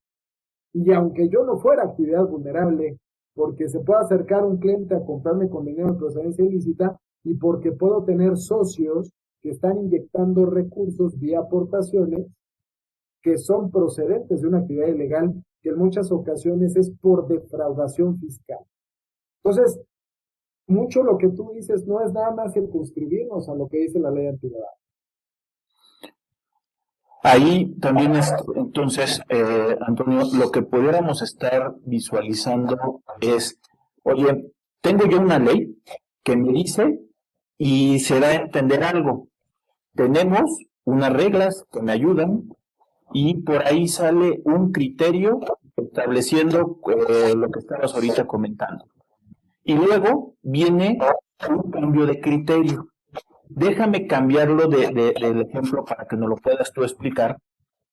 y aunque yo no fuera actividad vulnerable, porque se puede acercar un cliente a comprarme con dinero de procedencia ilícita y porque puedo tener socios que están inyectando recursos vía aportaciones que son procedentes de una actividad ilegal, que en muchas ocasiones es por defraudación fiscal. Entonces, mucho lo que tú dices no es nada más circunscribirnos a lo que dice la ley antilavado. Ahí también entonces, Antonio, lo que pudiéramos estar visualizando es, oye, tengo yo una ley que me dice y se da a entender algo. Tenemos unas reglas que me ayudan y por ahí sale un criterio estableciendo lo que estabas ahorita comentando. Y luego viene un cambio de criterio. Déjame cambiarlo del ejemplo para que nos lo puedas tú explicar,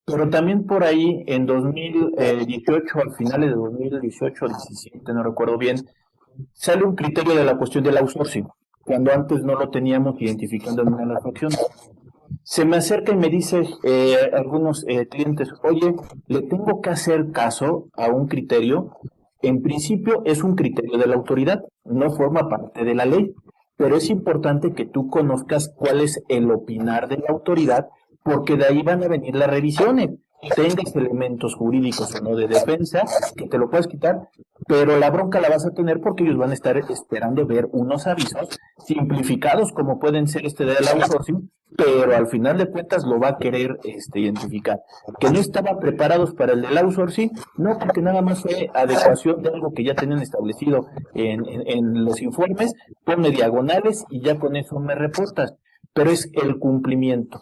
pero también por ahí en 2018, al finales de 2018, 17, no recuerdo bien, sale un criterio de la cuestión del outsourcing, cuando antes no lo teníamos identificando en una de las opciones. Se me acerca y me dice algunos clientes, oye, le tengo que hacer caso a un criterio. En principio es un criterio de la autoridad, no forma parte de la ley, pero es importante que tú conozcas cuál es el opinar de la autoridad, porque de ahí van a venir las revisiones. Tengas elementos jurídicos o no de defensa, que te lo puedes quitar, pero la bronca la vas a tener porque ellos van a estar esperando ver unos avisos simplificados como pueden ser este del outsourcing, pero al final de cuentas lo va a querer identificar. Que no estaban preparados para el del outsourcing, no, porque nada más fue adecuación de algo que ya tenían establecido en los informes, ponme diagonales y ya con eso me reportas. Pero es el cumplimiento.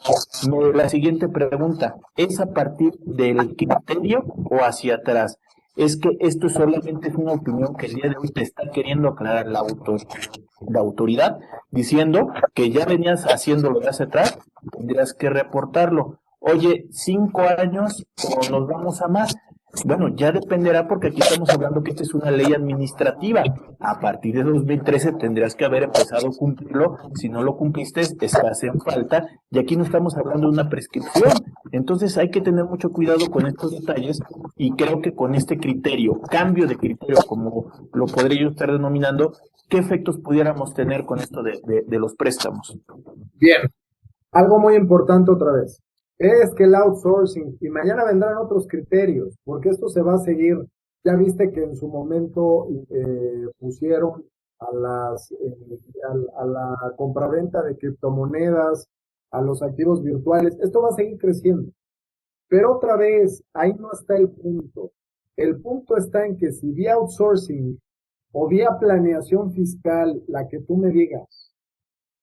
La siguiente pregunta, ¿es a partir del criterio o hacia atrás? Es que esto solamente es una opinión que el día de hoy te está queriendo aclarar la autoridad, diciendo que ya venías haciéndolo de hacia atrás, tendrías que reportarlo. Oye, 5 años o nos vamos a más. Bueno, ya dependerá porque aquí estamos hablando que esta es una ley administrativa. A partir de 2013 tendrías que haber empezado a cumplirlo. Si no lo cumpliste, estás en falta. Y aquí no estamos hablando de una prescripción. Entonces hay que tener mucho cuidado con estos detalles y creo que con este criterio, cambio de criterio, como lo podría yo estar denominando, ¿qué efectos pudiéramos tener con esto de los préstamos? Bien, algo muy importante otra vez, es que el outsourcing, y mañana vendrán otros criterios, porque esto se va a seguir. Ya viste que en su momento pusieron a la compraventa de criptomonedas, a los activos virtuales. Esto va a seguir creciendo. Pero otra vez, ahí no está el punto. El punto está en que si vía outsourcing o vía planeación fiscal, la que tú me digas,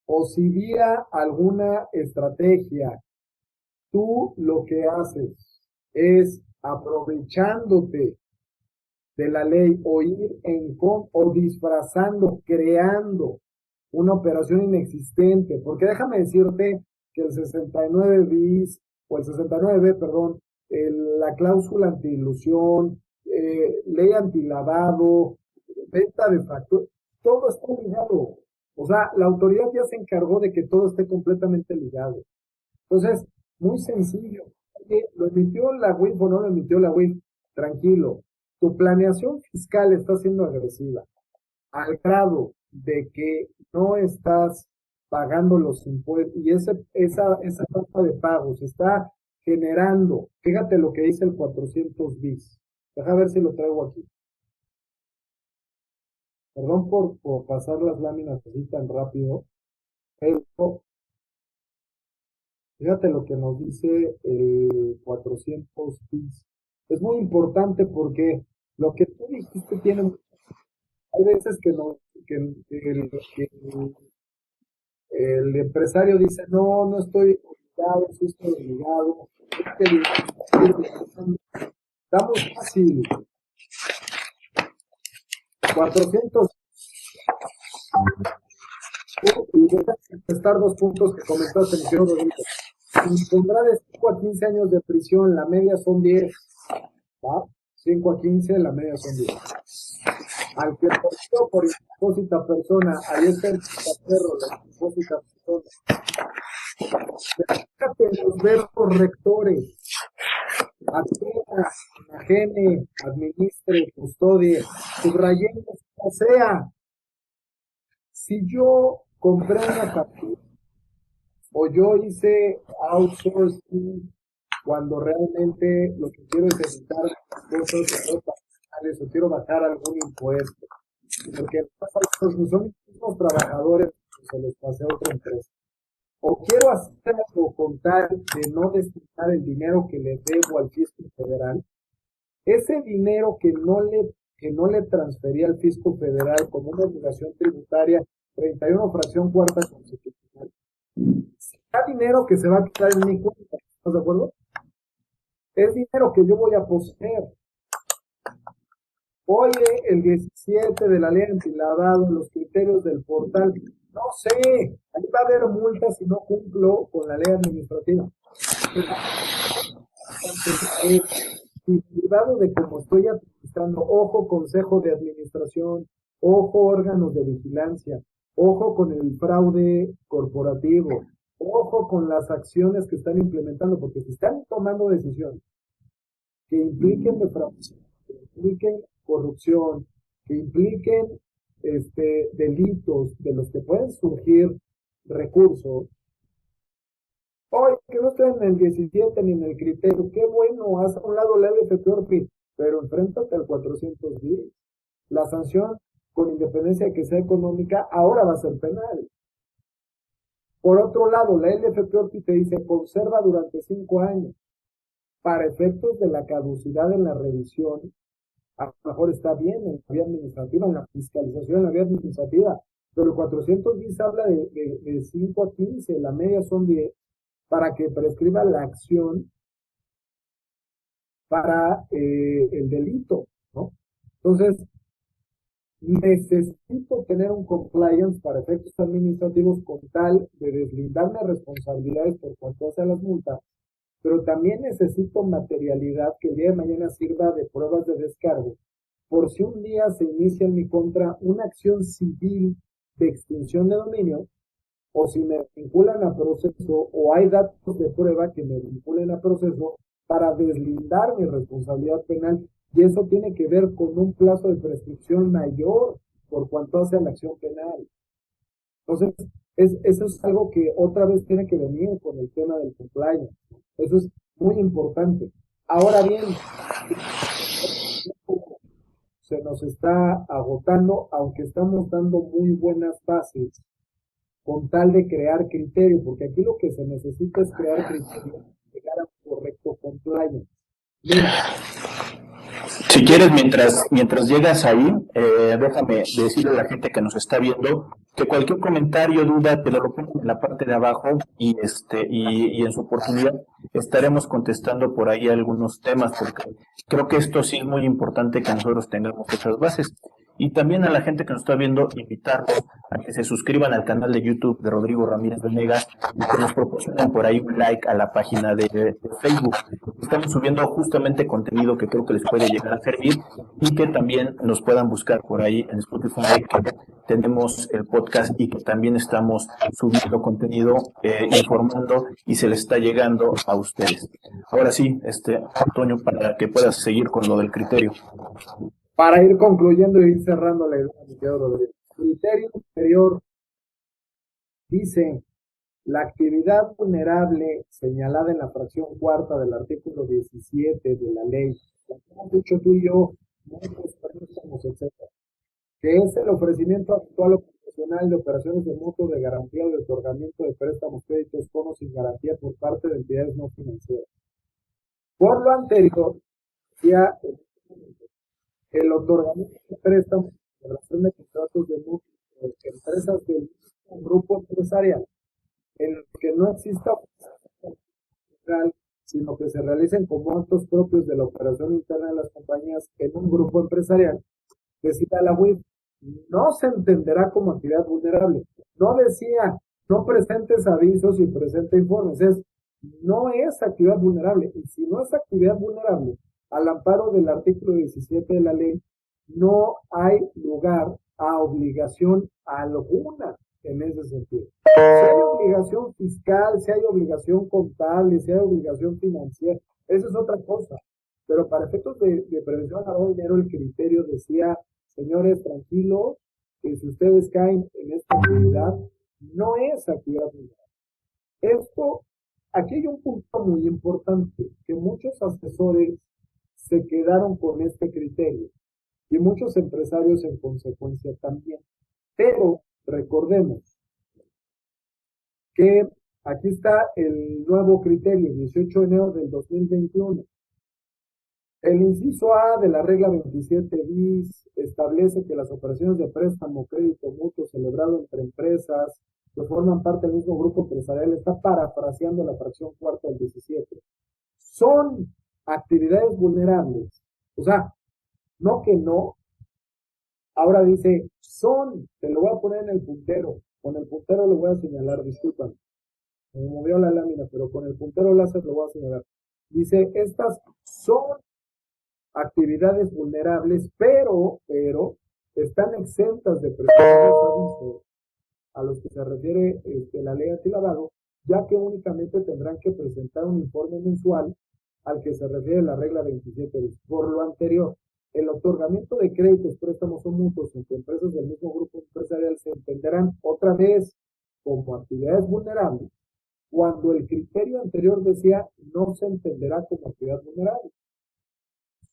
o si vía alguna estrategia, tú lo que haces es aprovechándote de la ley o ir o disfrazando, creando una operación inexistente, porque déjame decirte que el 69 bis o el 69B, perdón, la cláusula antiilusión, ley antilavado, venta de factura, todo está ligado. O sea, la autoridad ya se encargó de que todo esté completamente ligado. Entonces, muy sencillo. Oye, ¿lo emitió la UIF o no lo emitió la UIF? Tranquilo. Tu planeación fiscal está siendo agresiva al grado de que no estás pagando los impuestos y esa falta de pagos está generando, fíjate lo que dice el 400 bis. Deja ver si lo traigo aquí. Perdón por pasar las láminas así tan rápido, pero fíjate lo que nos dice el 400 bis. Es muy importante porque lo que tú dijiste tiene, hay veces que el empresario dice, no, no estoy obligado, sí estoy obligado. Está muy fácil. 400. Y déjame contestar dos puntos que comentaste, mi querido Rodrigo. Si pondrá de 5 a 15 años de prisión, la media son 10. ¿Va? 5 a 15, la media son 10. Al que por impósita persona, ahí está el perro, la impósita persona. Fíjate los verbos rectores. Adquiera, ajene, administre, custodie, subrayemos, o sea, si yo compré una factura o yo hice outsourcing cuando realmente lo que quiero es evitar cosas personales o quiero bajar algún impuesto, porque son los mismos trabajadores que se los pasé a otra empresa. O quiero hacer algo con tal de no destinar el dinero que le debo al fisco federal, ese dinero que no le transferí al fisco federal como una obligación tributaria 31 fracción cuarta constitucional, será dinero que se va a quitar en mi cuenta. ¿Estás de acuerdo? Es dinero que yo voy a poseer. Oye, el 17 de la ley antilavado, los criterios del portal, no sé, ahí va a haber multas si no cumplo con la ley administrativa. Privado de cómo estoy administrando, ojo consejo de administración, ojo órganos de vigilancia, ojo con el fraude corporativo, ojo con las acciones que están implementando, porque si están tomando decisiones que impliquen defraudación, que impliquen corrupción, que impliquen delitos de los que pueden surgir recursos. Oye, que no estoy en el 17 ni en el criterio, qué bueno, haz a un lado la LFPORPI, pero enfréntate al 410. La sanción, con independencia de que sea económica, ahora va a ser penal. Por otro lado, la LFPORPI te dice, conserva durante 5 años. Para efectos de la caducidad en la revisión, a lo mejor está bien en la vía administrativa, en la fiscalización, en la vía administrativa, pero el 410 habla de 5 a 15, la media son 10, para que prescriba la acción para el delito, ¿no? Entonces, necesito tener un compliance para efectos administrativos con tal de deslindarme responsabilidades por cuanto hace las multas pero también necesito materialidad que el día de mañana sirva de pruebas de descargo, por si un día se inicia en mi contra una acción civil de extinción de dominio, o si me vinculan a proceso, o hay datos de prueba que me vinculen a proceso para deslindar mi responsabilidad penal, y eso tiene que ver con un plazo de prescripción mayor por cuanto hace a la acción penal. Entonces, eso es algo que otra vez tiene que venir con el tema del compliance. Eso es muy importante. Ahora bien, se nos está agotando, aunque estamos dando muy buenas bases con tal de crear criterio, porque aquí lo que se necesita es crear criterio, llegar a un correcto compliance. Mira, si quieres, mientras llegas ahí, déjame decirle a la gente que nos está viendo que cualquier comentario, duda, te lo pongan en la parte de abajo y en su oportunidad estaremos contestando por ahí algunos temas, porque creo que esto sí es muy importante que nosotros tengamos esas bases. Y también a la gente que nos está viendo, invitarlos a que se suscriban al canal de YouTube de Rodrigo Ramírez Venegas y que nos proporcionen por ahí un like a la página de Facebook. Estamos subiendo justamente contenido que creo que les puede llegar a servir y que también nos puedan buscar por ahí en Spotify, que tenemos el podcast y que también estamos subiendo contenido, informando y se les está llegando a ustedes. Ahora sí, Antonio, para que puedas seguir con lo del criterio. para ir concluyendo y ir cerrando la idea, mi querido Rodrigo. Criterio superior dice: la actividad vulnerable señalada en la fracción cuarta del artículo 17 de la ley, la que hemos dicho tú y yo, muchos préstamos, etcétera, que es el ofrecimiento actual o profesional de operaciones de mutuo, de garantía o de otorgamiento de préstamos, créditos, bonos sin garantía por parte de entidades no financieras. Por lo anterior, ya el otorgamiento de préstamos, relación de contratos de mutuo, empresas del grupo empresarial, en los que no exista central, sino que se realicen como actos propios de la operación interna de las compañías en un grupo empresarial, decía la UIF, no se entenderá como actividad vulnerable. No decía, no presentes avisos y presente informes, no es actividad vulnerable. Y si no es actividad vulnerable, al amparo del artículo 17 de la ley, no hay lugar a obligación alguna en ese sentido. Si hay obligación fiscal, si hay obligación contable, si hay obligación financiera, eso es otra cosa. Pero para efectos de prevención al lavado de dinero, el criterio decía, señores, tranquilos, que si ustedes caen en esta actividad, no es actividad vulnerable. Esto, aquí hay un punto muy importante, que muchos asesores se quedaron con este criterio y muchos empresarios en consecuencia también. Pero recordemos que aquí está el nuevo criterio, 18 de enero del 2021. El inciso A de la regla 27 bis establece que las operaciones de préstamo, crédito mutuo celebrado entre empresas que forman parte del mismo grupo empresarial, está parafraseando la fracción cuarta del 17, son actividades vulnerables. O sea, no que no, ahora dice, son, te lo voy a poner en el puntero, con el puntero lo voy a señalar, disculpan, me movió la lámina, pero con el puntero láser lo voy a señalar. Dice, estas son actividades vulnerables, pero están exentas de presentar los avisos a los que se refiere la ley antilavado, ya que únicamente tendrán que presentar un informe mensual al que se refiere la regla 27. Por lo anterior, el otorgamiento de créditos, préstamos o mutuos entre empresas del mismo grupo empresarial se entenderán otra vez como actividades vulnerables, cuando el criterio anterior decía no se entenderá como actividad vulnerable,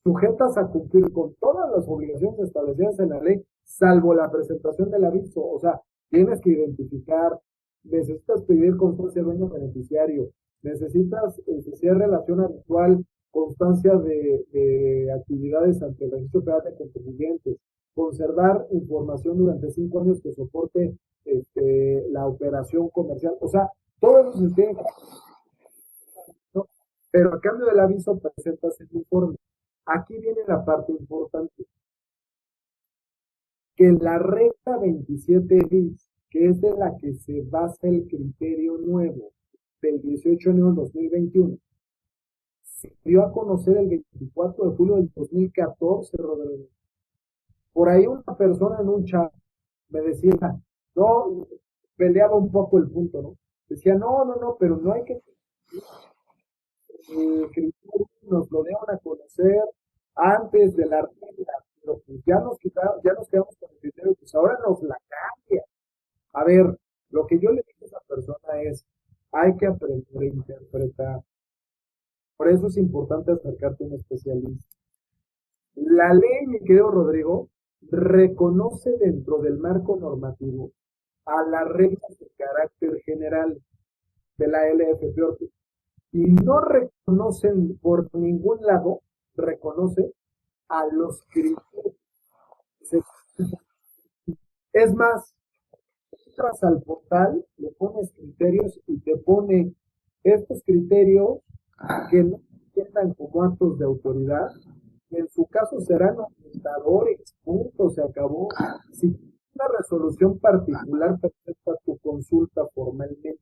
sujetas a cumplir con todas las obligaciones establecidas en la ley, salvo la presentación del aviso. O sea, tienes que identificar, necesitas pedir constancia del dueño beneficiario, necesitas si es relación habitual, constancia de actividades ante el Registro Federal de Contribuyentes, conservar información durante 5 años que soporte la operación comercial. O sea, todo eso se tiene, ¿no? Pero a cambio del aviso presentas el informe. Aquí viene la parte importante, que la regla 27 bis, que es de la que se basa el criterio nuevo del 18 de enero del 2021, se dio a conocer el 24 de julio del 2014, Rodrigo. Por ahí una persona en un chat me decía, no, peleaba un poco el punto, ¿no? Decía, no, pero no hay que criterio nos lo dieron a conocer antes de la regla, pero pues ya nos quedamos con el criterio, pues ahora nos la cambia. A ver, lo que yo le digo a esa persona es, hay que aprender a interpretar. Por eso es importante acercarte a un especialista. La ley, mi querido Rodrigo, reconoce dentro del marco normativo a las reglas de carácter general de la LFP y no reconocen por ningún lado, reconoce a los criterios. Es más, entras al portal, le pones criterios y te pone estos criterios que no se entiendan como actos de autoridad, y en su caso serán orientadores, punto, se acabó. Si una resolución particular, presenta tu consulta formalmente,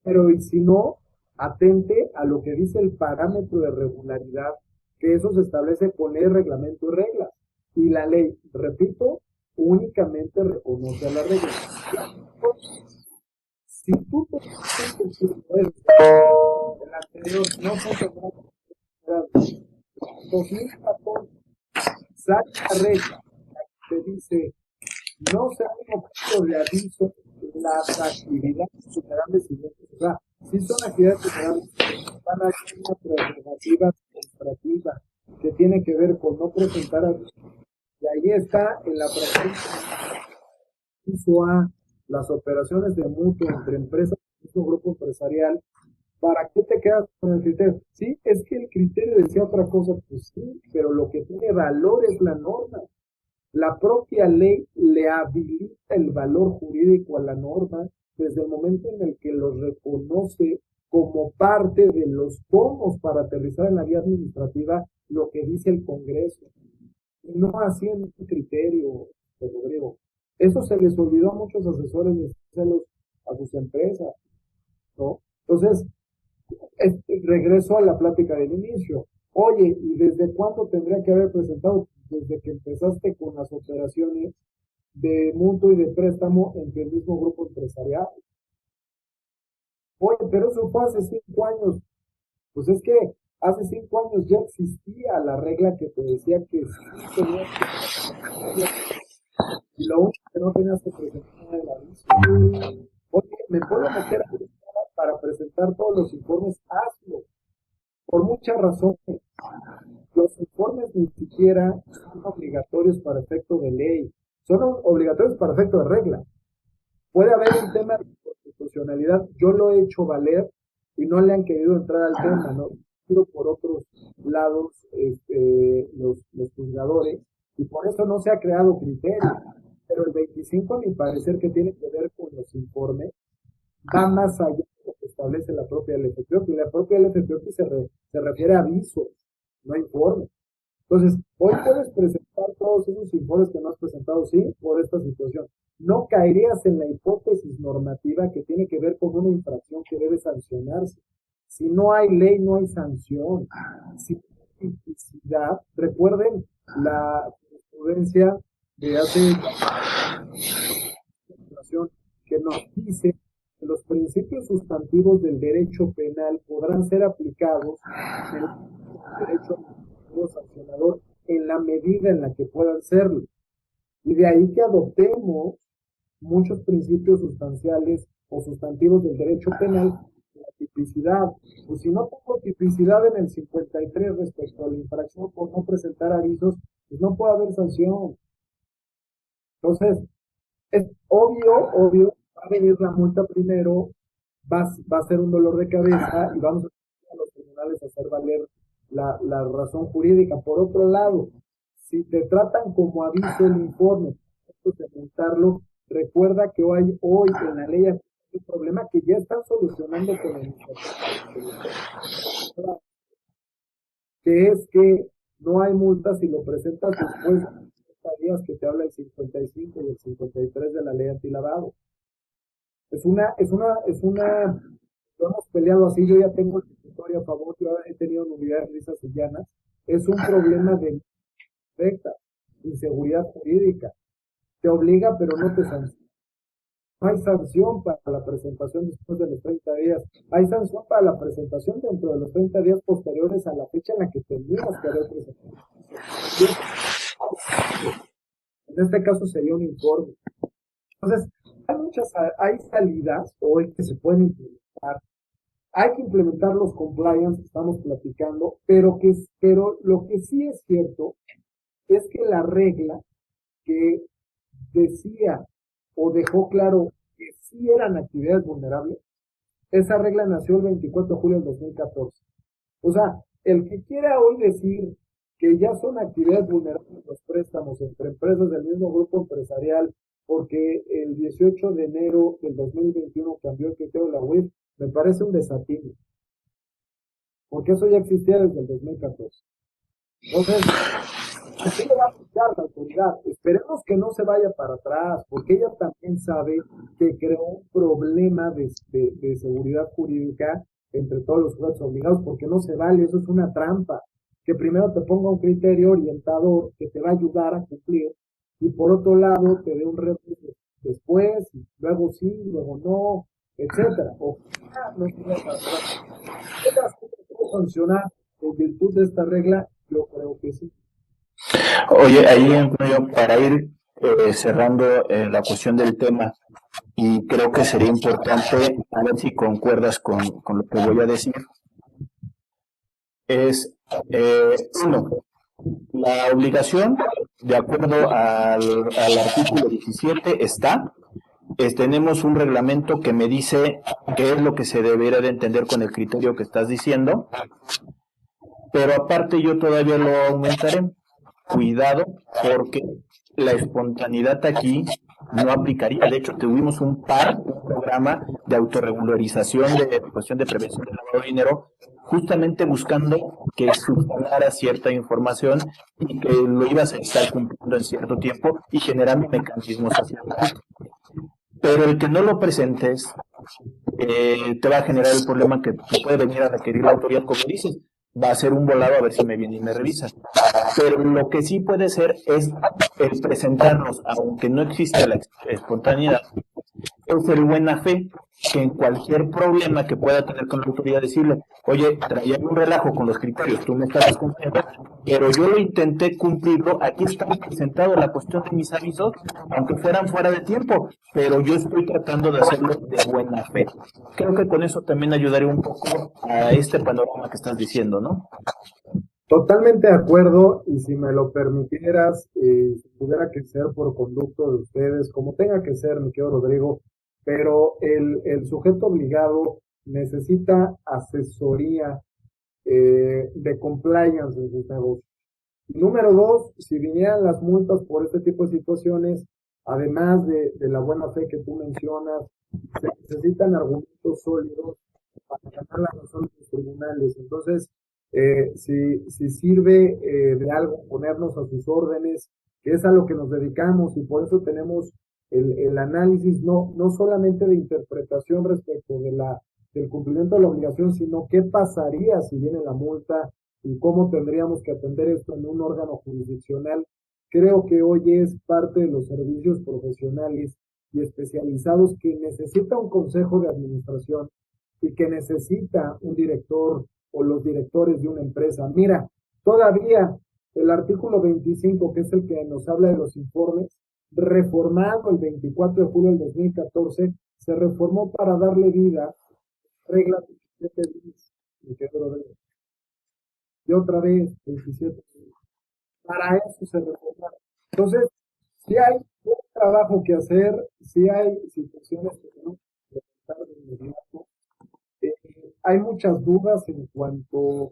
pero y si no, atente a lo que dice el parámetro de regularidad, que eso se establece con ley, reglamento y reglas. Y la ley, repito, únicamente reconoce a la regla. Si tú te el anterior no fue 2014, sale la regla que dice no se han objeto de aviso las actividades superables siguientes. O sea, si son actividades superables, van a ser una prerrogativa administrativa que tiene que ver con no presentar aviso. Y ahí está en la fracción inciso A, las operaciones de mutuo entre empresas y un grupo empresarial. ¿Para qué te quedas con el criterio? Sí, es que el criterio decía otra cosa, pues sí, pero lo que tiene valor es la norma. La propia ley le habilita el valor jurídico a la norma desde el momento en el que lo reconoce como parte de los tomos para aterrizar en la vía administrativa lo que dice el Congreso. No haciendo un criterio, Rodrigo. Eso se les olvidó a muchos asesores decírselos a sus empresas, ¿no? Entonces, regreso a la plática del inicio. Oye, ¿y desde cuándo tendría que haber presentado? Desde que empezaste con las operaciones de mutuo y de préstamo entre el mismo grupo empresarial. Oye, pero eso fue hace 5 años. Pues es que hace 5 años ya existía la regla que te decía que sí tenías que... Y lo único que no tenías que presentar era el aviso. Oye, ¿me puedo meter para presentar todos los informes? Hazlo. Por muchas razones. Los informes ni siquiera son obligatorios para efecto de ley. Son obligatorios para efecto de regla. Puede haber un tema de constitucionalidad. Yo lo he hecho valer y no le han querido entrar al tema, ¿no? Ido por otros lados los juzgadores y por eso no se ha creado criterio. Pero el 25, a mi parecer, que tiene que ver con los informes, va más allá de lo que establece la propia LFPOP. Y la propia LFPOP se refiere a avisos, no a informes. Entonces, hoy puedes presentar todos esos informes que no has presentado, sí, por esta situación. No caerías en la hipótesis normativa que tiene que ver con una infracción que debe sancionarse. Si no hay ley, no hay sanción. Si no hay tipicidad, recuerden la jurisprudencia de hace que nos dice que los principios sustantivos del derecho penal podrán ser aplicados en el derecho sancionador en la medida en la que puedan serlo. Y de ahí que adoptemos muchos principios sustanciales o sustantivos del derecho penal, la tipicidad. Pues si no tengo tipicidad en el 53 respecto a la infracción por no presentar avisos, pues no puede haber sanción. Entonces, es obvio, va a venir la multa primero, va a ser un dolor de cabeza y vamos a los tribunales a hacer valer la razón jurídica. Por otro lado, si te tratan como aviso el informe, de montarlo, recuerda que hoy en la ley hay un problema que ya están solucionando con el que es que no hay multa si lo presentas después de 30 días que te habla el 55 y el 53 de la ley antilavado. Es una, lo hemos peleado así, yo ya tengo el historia a favor, yo he tenido nulidades lisas y llanas, es un problema de perfecta inseguridad jurídica. Te obliga, pero no te sanciona. No hay sanción para la presentación después de los 30 días. Hay sanción para la presentación dentro de los 30 días posteriores a la fecha en la que tenías que haber presentado. En este caso sería un informe. Entonces, hay salidas hoy que se pueden implementar. Hay que implementar los compliance que estamos platicando, pero lo que sí es cierto es que la regla que decía o dejó claro que sí eran actividades vulnerables, esa regla nació el 24 de julio del 2014. O sea, el que quiera hoy decir que ya son actividades vulnerables los préstamos entre empresas del mismo grupo empresarial, porque el 18 de enero del 2021 cambió el criterio de la UIF, me parece un desatino, porque eso ya existía desde el 2014. Entonces, así lo va a aplicar la autoridad. Esperemos que no se vaya para atrás, porque ella también sabe que creó un problema de seguridad jurídica entre todos los sujetos obligados, porque no se vale, eso es una trampa. Que primero te ponga un criterio orientador que te va a ayudar a cumplir, y por otro lado te dé un revés después, y luego sí, luego no, etcétera. O no se vaya para atrás. ¿Puede funcionar en virtud de esta regla? Yo creo que sí. Oye, ahí entro yo para ir cerrando la cuestión del tema, y creo que sería importante, a ver si concuerdas con lo que voy a decir, es, uno, la obligación, de acuerdo al artículo 17, tenemos un reglamento que me dice qué es lo que se debería de entender con el criterio que estás diciendo, pero aparte yo todavía lo aumentaré. Cuidado, porque la espontaneidad aquí no aplicaría. De hecho, tuvimos un programa de autorregularización de cuestión de prevención del lavado de dinero, justamente buscando que subsanara cierta información y que lo ibas a estar cumpliendo en cierto tiempo y generando mecanismos hacia adelante. Pero el que no lo presentes te va a generar el problema que puede venir a requerir la autoridad, como dices, va a ser un volado a ver si me viene y me revisa. Pero lo que sí puede ser es el presentarnos, aunque no exista la espontaneidad, es el buena fe, que en cualquier problema que pueda tener con la autoridad decirle, oye, traía un relajo con los criterios, tú me estabas cumpliendo, pero yo lo intenté cumplirlo, aquí está presentado la cuestión de mis avisos, aunque fueran fuera de tiempo, pero yo estoy tratando de hacerlo de buena fe. Creo que con eso también ayudaría un poco a este panorama que estás diciendo, ¿no? Totalmente de acuerdo, y si me lo permitieras, si tuviera que ser por conducto de ustedes, como tenga que ser, mi querido Rodrigo, pero el sujeto obligado necesita asesoría de compliance en sus negocios. Número dos, si vinieran las multas por este tipo de situaciones, además de la buena fe que tú mencionas, se necesitan argumentos sólidos para ganar la razón de los tribunales. Entonces, si sirve de algo ponernos a sus órdenes, que es a lo que nos dedicamos, y por eso tenemos el análisis no solamente de interpretación respecto del cumplimiento de la obligación, sino qué pasaría si viene la multa y cómo tendríamos que atender esto en un órgano jurisdiccional. Creo que hoy es parte de los servicios profesionales y especializados que necesita un consejo de administración y que necesita un director o los directores de una empresa. Mira, todavía el artículo 25, que es el que nos habla de los informes, reformado el 24 de julio del 2014, se reformó para darle vida a regla 27 días, y otra vez 27 días. Para eso se reforma. Entonces, si hay un trabajo que hacer, si hay situaciones que tenemos que tratar de inmediato. Hay muchas dudas en cuanto a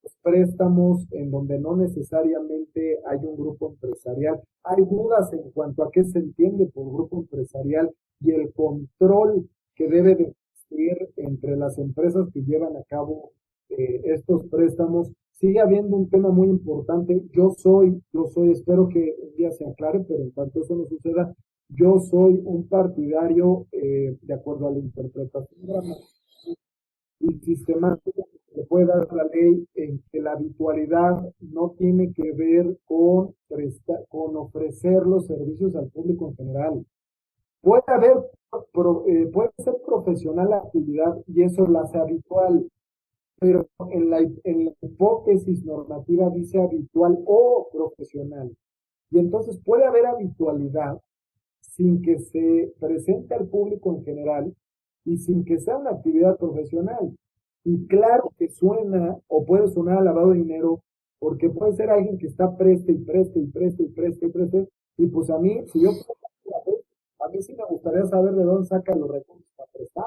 los préstamos en donde no necesariamente hay un grupo empresarial. Hay dudas en cuanto a qué se entiende por grupo empresarial y el control que debe de existir entre las empresas que llevan a cabo estos préstamos. Sigue habiendo un tema muy importante. Espero que un día se aclare, pero en tanto eso no suceda, yo soy un partidario, de acuerdo a la interpretación y sistemática le puede dar la ley en que la habitualidad no tiene que ver con ofrecer los servicios al público en general. Puede haber, puede ser profesional la actividad y eso la hace habitual, pero en la hipótesis normativa dice habitual o profesional. Y entonces puede haber habitualidad sin que se presente al público en general y sin que sea una actividad profesional. Y claro que suena o puede sonar a lavado de dinero porque puede ser alguien que está preste y preste y preste y preste y preste. Y pues a mí, si yo a mí sí me gustaría saber de dónde saca los recursos para prestar.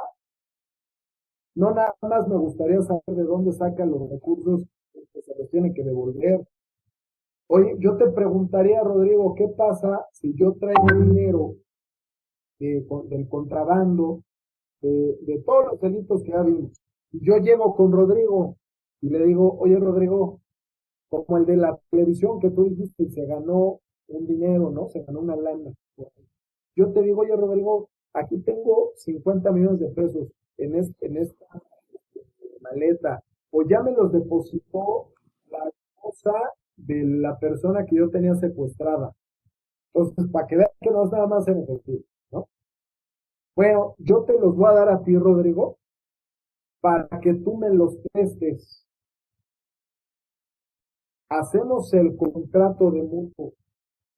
No nada más me gustaría saber de dónde saca los recursos que se los tiene que devolver. Oye, yo te preguntaría, Rodrigo, ¿qué pasa si yo traigo dinero del contrabando, de todos los delitos que ha habido? Y yo llego con Rodrigo y le digo, oye, Rodrigo, como el de la televisión que tú dijiste, se ganó un dinero, ¿no? Se ganó una lana. Yo te digo, oye, Rodrigo, aquí tengo 50 millones de pesos en esta maleta, o ya me los depositó la esposa de la persona que yo tenía secuestrada. Entonces, para que vean que no es nada más en efectivo, ¿no? Bueno, yo te los voy a dar a ti, Rodrigo, para que tú me los prestes. Hacemos el contrato de mutuo,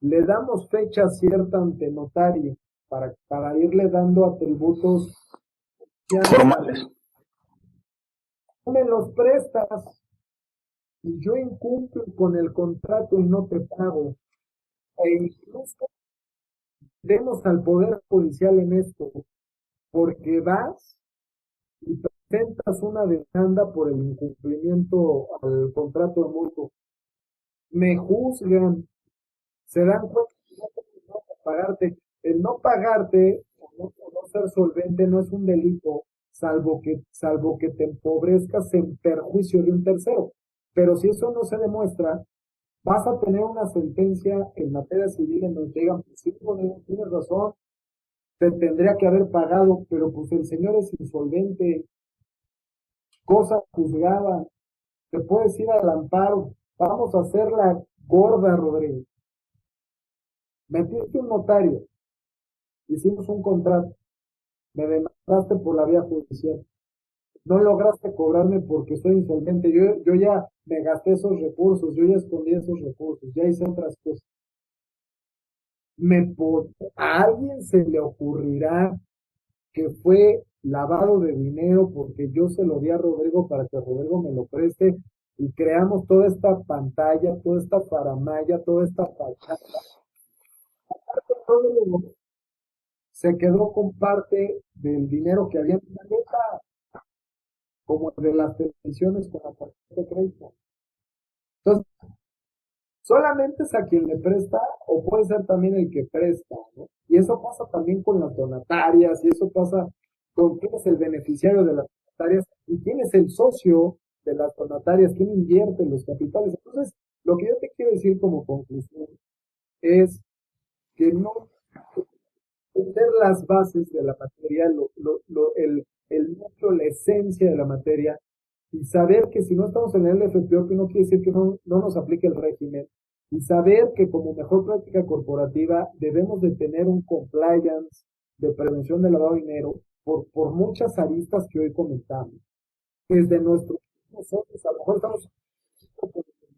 le damos fecha cierta ante notario para irle dando atributos formales. Tú me los prestas y yo incumplo con el contrato y no te pago. E incluso demos al Poder Judicial en esto, porque vas y presentas una demanda por el incumplimiento al contrato de mutuo. Me juzgan, se dan cuenta que no tengo que pagarte. El no pagarte o no ser solvente no es un delito, salvo que te empobrezcas en perjuicio de un tercero. Pero si eso no se demuestra, vas a tener una sentencia en materia civil en donde te digan, pues sí, tienes razón, te tendría que haber pagado, pero pues el señor es insolvente, cosa juzgada, te puedes ir al amparo, vamos a hacerla gorda, Rodrigo. Metiste un notario, hicimos un contrato, me demandaste por la vía judicial, no lograste cobrarme porque soy insolvente, yo ya me gasté esos recursos, yo ya escondí esos recursos, ya hice otras cosas. ¿A alguien se le ocurrirá que fue lavado de dinero porque yo se lo di a Rodrigo para que Rodrigo me lo preste y creamos toda esta pantalla, toda esta faramaya, toda esta fachada? Rodrigo se quedó con parte del dinero que había en la maleta, como de las televisiones con la tarjeta de crédito. Entonces, solamente es a quien le presta o puede ser también el que presta, ¿no? Y eso pasa también con las donatarias y eso pasa con quién es el beneficiario de las donatarias y quién es el socio de las donatarias, quién invierte en los capitales. Entonces, lo que yo te quiero decir como conclusión es que no entender las bases de la materia, el núcleo, la esencia de la materia, y saber que si no estamos en el FPO, que no quiere decir que no nos aplique el régimen, y saber que como mejor práctica corporativa debemos de tener un compliance de prevención del lavado de dinero por muchas aristas que hoy comentamos. Desde nosotros, a lo mejor estamos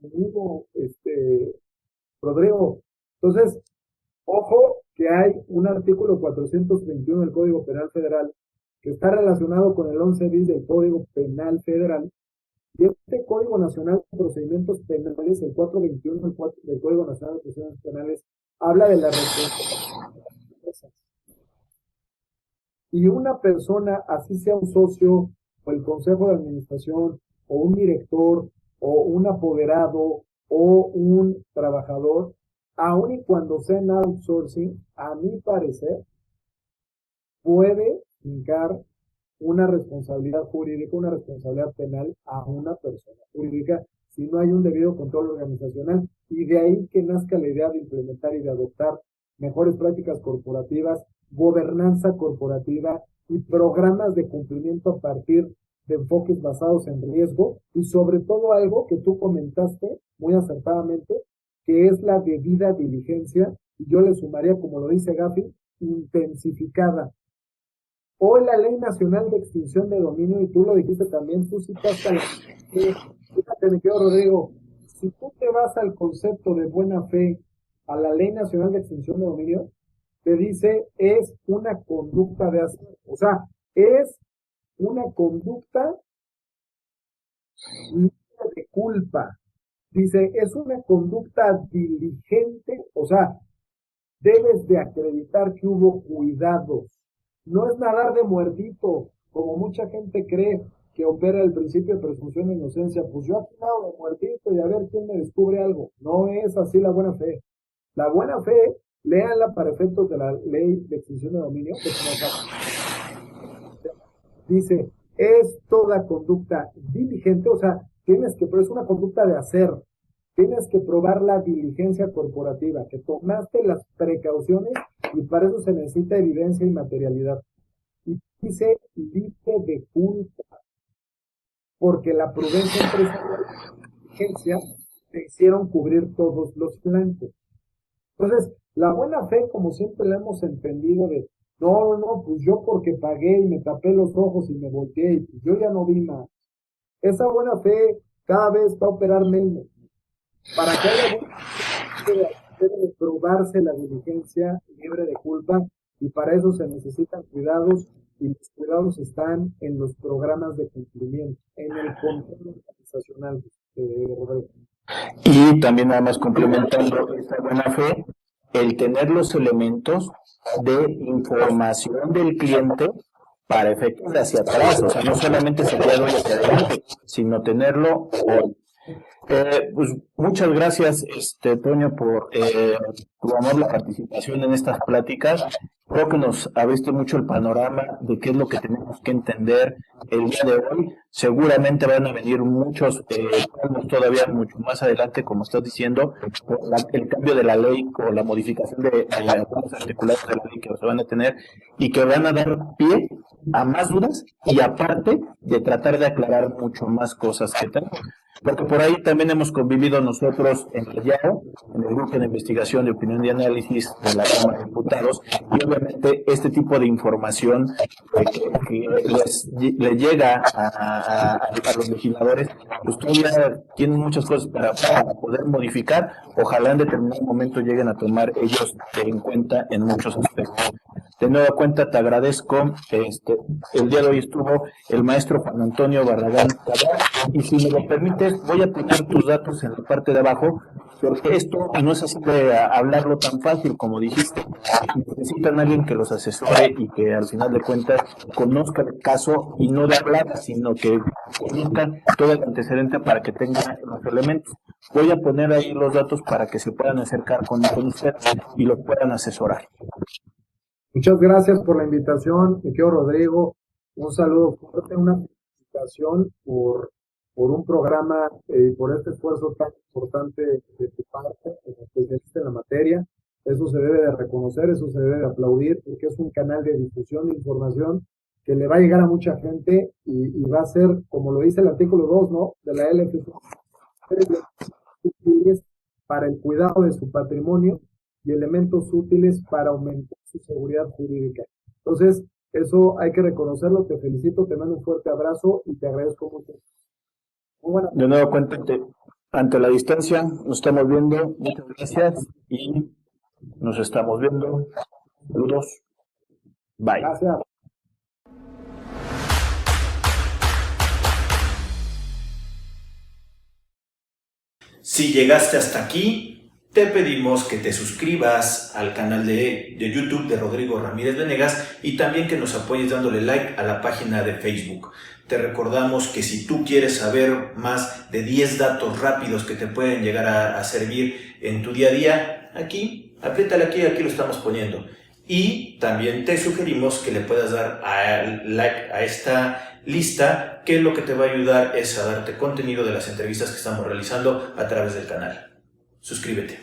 conmigo, Rodrigo. Entonces, ojo que hay un artículo 421 del Código Penal Federal que está relacionado con el 11 bis del Código Penal Federal y este Código Nacional de Procedimientos Penales, el 421 del Código Nacional de Procedimientos Penales, habla de la responsabilidad de las empresas. Y una persona, así sea un socio o el consejo de administración o un director o un apoderado o un trabajador, aun y cuando sea en outsourcing, a mi parecer, puede fincar una responsabilidad jurídica, una responsabilidad penal a una persona jurídica si no hay un debido control organizacional. Y de ahí que nazca la idea de implementar y de adoptar mejores prácticas corporativas, gobernanza corporativa y programas de cumplimiento a partir de enfoques basados en riesgo y sobre todo algo que tú comentaste muy acertadamente, que es la debida diligencia, y yo le sumaría, como lo dice Gafi, intensificada. Hoy la Ley Nacional de Extinción de Dominio, y tú lo dijiste también, tú citaste a la... Fíjate, mi querido Rodrigo, si tú te vas al concepto de buena fe, a la Ley Nacional de Extinción de Dominio, te dice es una conducta de hacer, o sea, es una conducta libre de culpa. Dice, es una conducta diligente, o sea, debes de acreditar que hubo cuidados. No es nadar de muertito, como mucha gente cree que opera el principio de presunción de inocencia. Pues yo aquí nado de muertito y a ver quién me descubre algo. No es así la buena fe. La buena fe, léanla para efectos de la ley de extinción de dominio, que dice, es toda conducta diligente, o sea, pero es una conducta de hacer. Tienes que probar la diligencia corporativa, que tomaste las precauciones y para eso se necesita evidencia y materialidad. Y dice libre de culpa, porque la prudencia empresarial y la diligencia te hicieron cubrir todos los flancos. Entonces, la buena fe, como siempre la hemos entendido de, no, pues yo porque pagué y me tapé los ojos y me volteé y pues yo ya no vi más. Esa buena fe cada vez va a operar menos. Para que haya buena fe, debe probarse la diligencia libre de culpa y para eso se necesitan cuidados y los cuidados están en los programas de cumplimiento, en el control organizacional, Roberto. Y también nada más complementando esta buena fe, el tener los elementos de información del cliente para efectos de hacia atrás, o sea, no solamente se queda hoy hacia adelante, sino tenerlo hoy. Pues muchas gracias, Toño, por tu amor, la participación en estas pláticas. Creo que nos abriste mucho el panorama de qué es lo que tenemos que entender el día de hoy. Seguramente van a venir muchos cambios todavía mucho más adelante, como estás diciendo, por el cambio de la ley o la modificación de algunos articulados de la ley que se van a tener y que van a dar pie a más dudas y aparte de tratar de aclarar mucho más cosas que tenemos. Porque por ahí también hemos convivido nosotros en el YAO, en el Grupo de Investigación de Opinión y Análisis de la Cámara de Diputados, y obviamente este tipo de información que les llega a los legisladores, pues todavía tienen muchas cosas para poder modificar. Ojalá en determinado momento lleguen a tomar ellos en cuenta en muchos aspectos. De nueva cuenta te agradezco, el día de hoy estuvo el maestro Juan Antonio Barragán Cabral, y si me lo permites voy a poner tus datos en la parte de abajo, porque esto no es así de hablarlo tan fácil como dijiste. Necesitan a alguien que los asesore y que al final de cuentas conozca el caso y no de hablar, sino que conozcan todo el antecedente para que tengan los elementos. Voy a poner ahí los datos para que se puedan acercar con usted y los puedan asesorar. Muchas gracias por la invitación, mi querido Rodrigo. Un saludo fuerte, una felicitación por un programa y por este esfuerzo tan importante de tu parte, como especialista en la materia. Eso se debe de reconocer, eso se debe de aplaudir, porque es un canal de difusión de información que le va a llegar a mucha gente y va a ser, como lo dice el artículo 2, ¿no?, de la LFP, útiles para el cuidado de su patrimonio y elementos útiles para aumentar su seguridad jurídica. Entonces, eso hay que reconocerlo. Te felicito, te mando un fuerte abrazo y te agradezco mucho. Muy buena. De nuevo cuenta, ante la distancia, nos estamos viendo. Muchas gracias y nos estamos viendo. Saludos. Bye. Gracias. Si llegaste hasta aquí, te pedimos que te suscribas al canal de YouTube de Rodrigo Ramírez Venegas y también que nos apoyes dándole like a la página de Facebook. Te recordamos que si tú quieres saber más de 10 datos rápidos que te pueden llegar a servir en tu día a día, apriétale aquí lo estamos poniendo. Y también te sugerimos que le puedas dar like a esta lista, que lo que te va a ayudar es a darte contenido de las entrevistas que estamos realizando a través del canal. Suscríbete.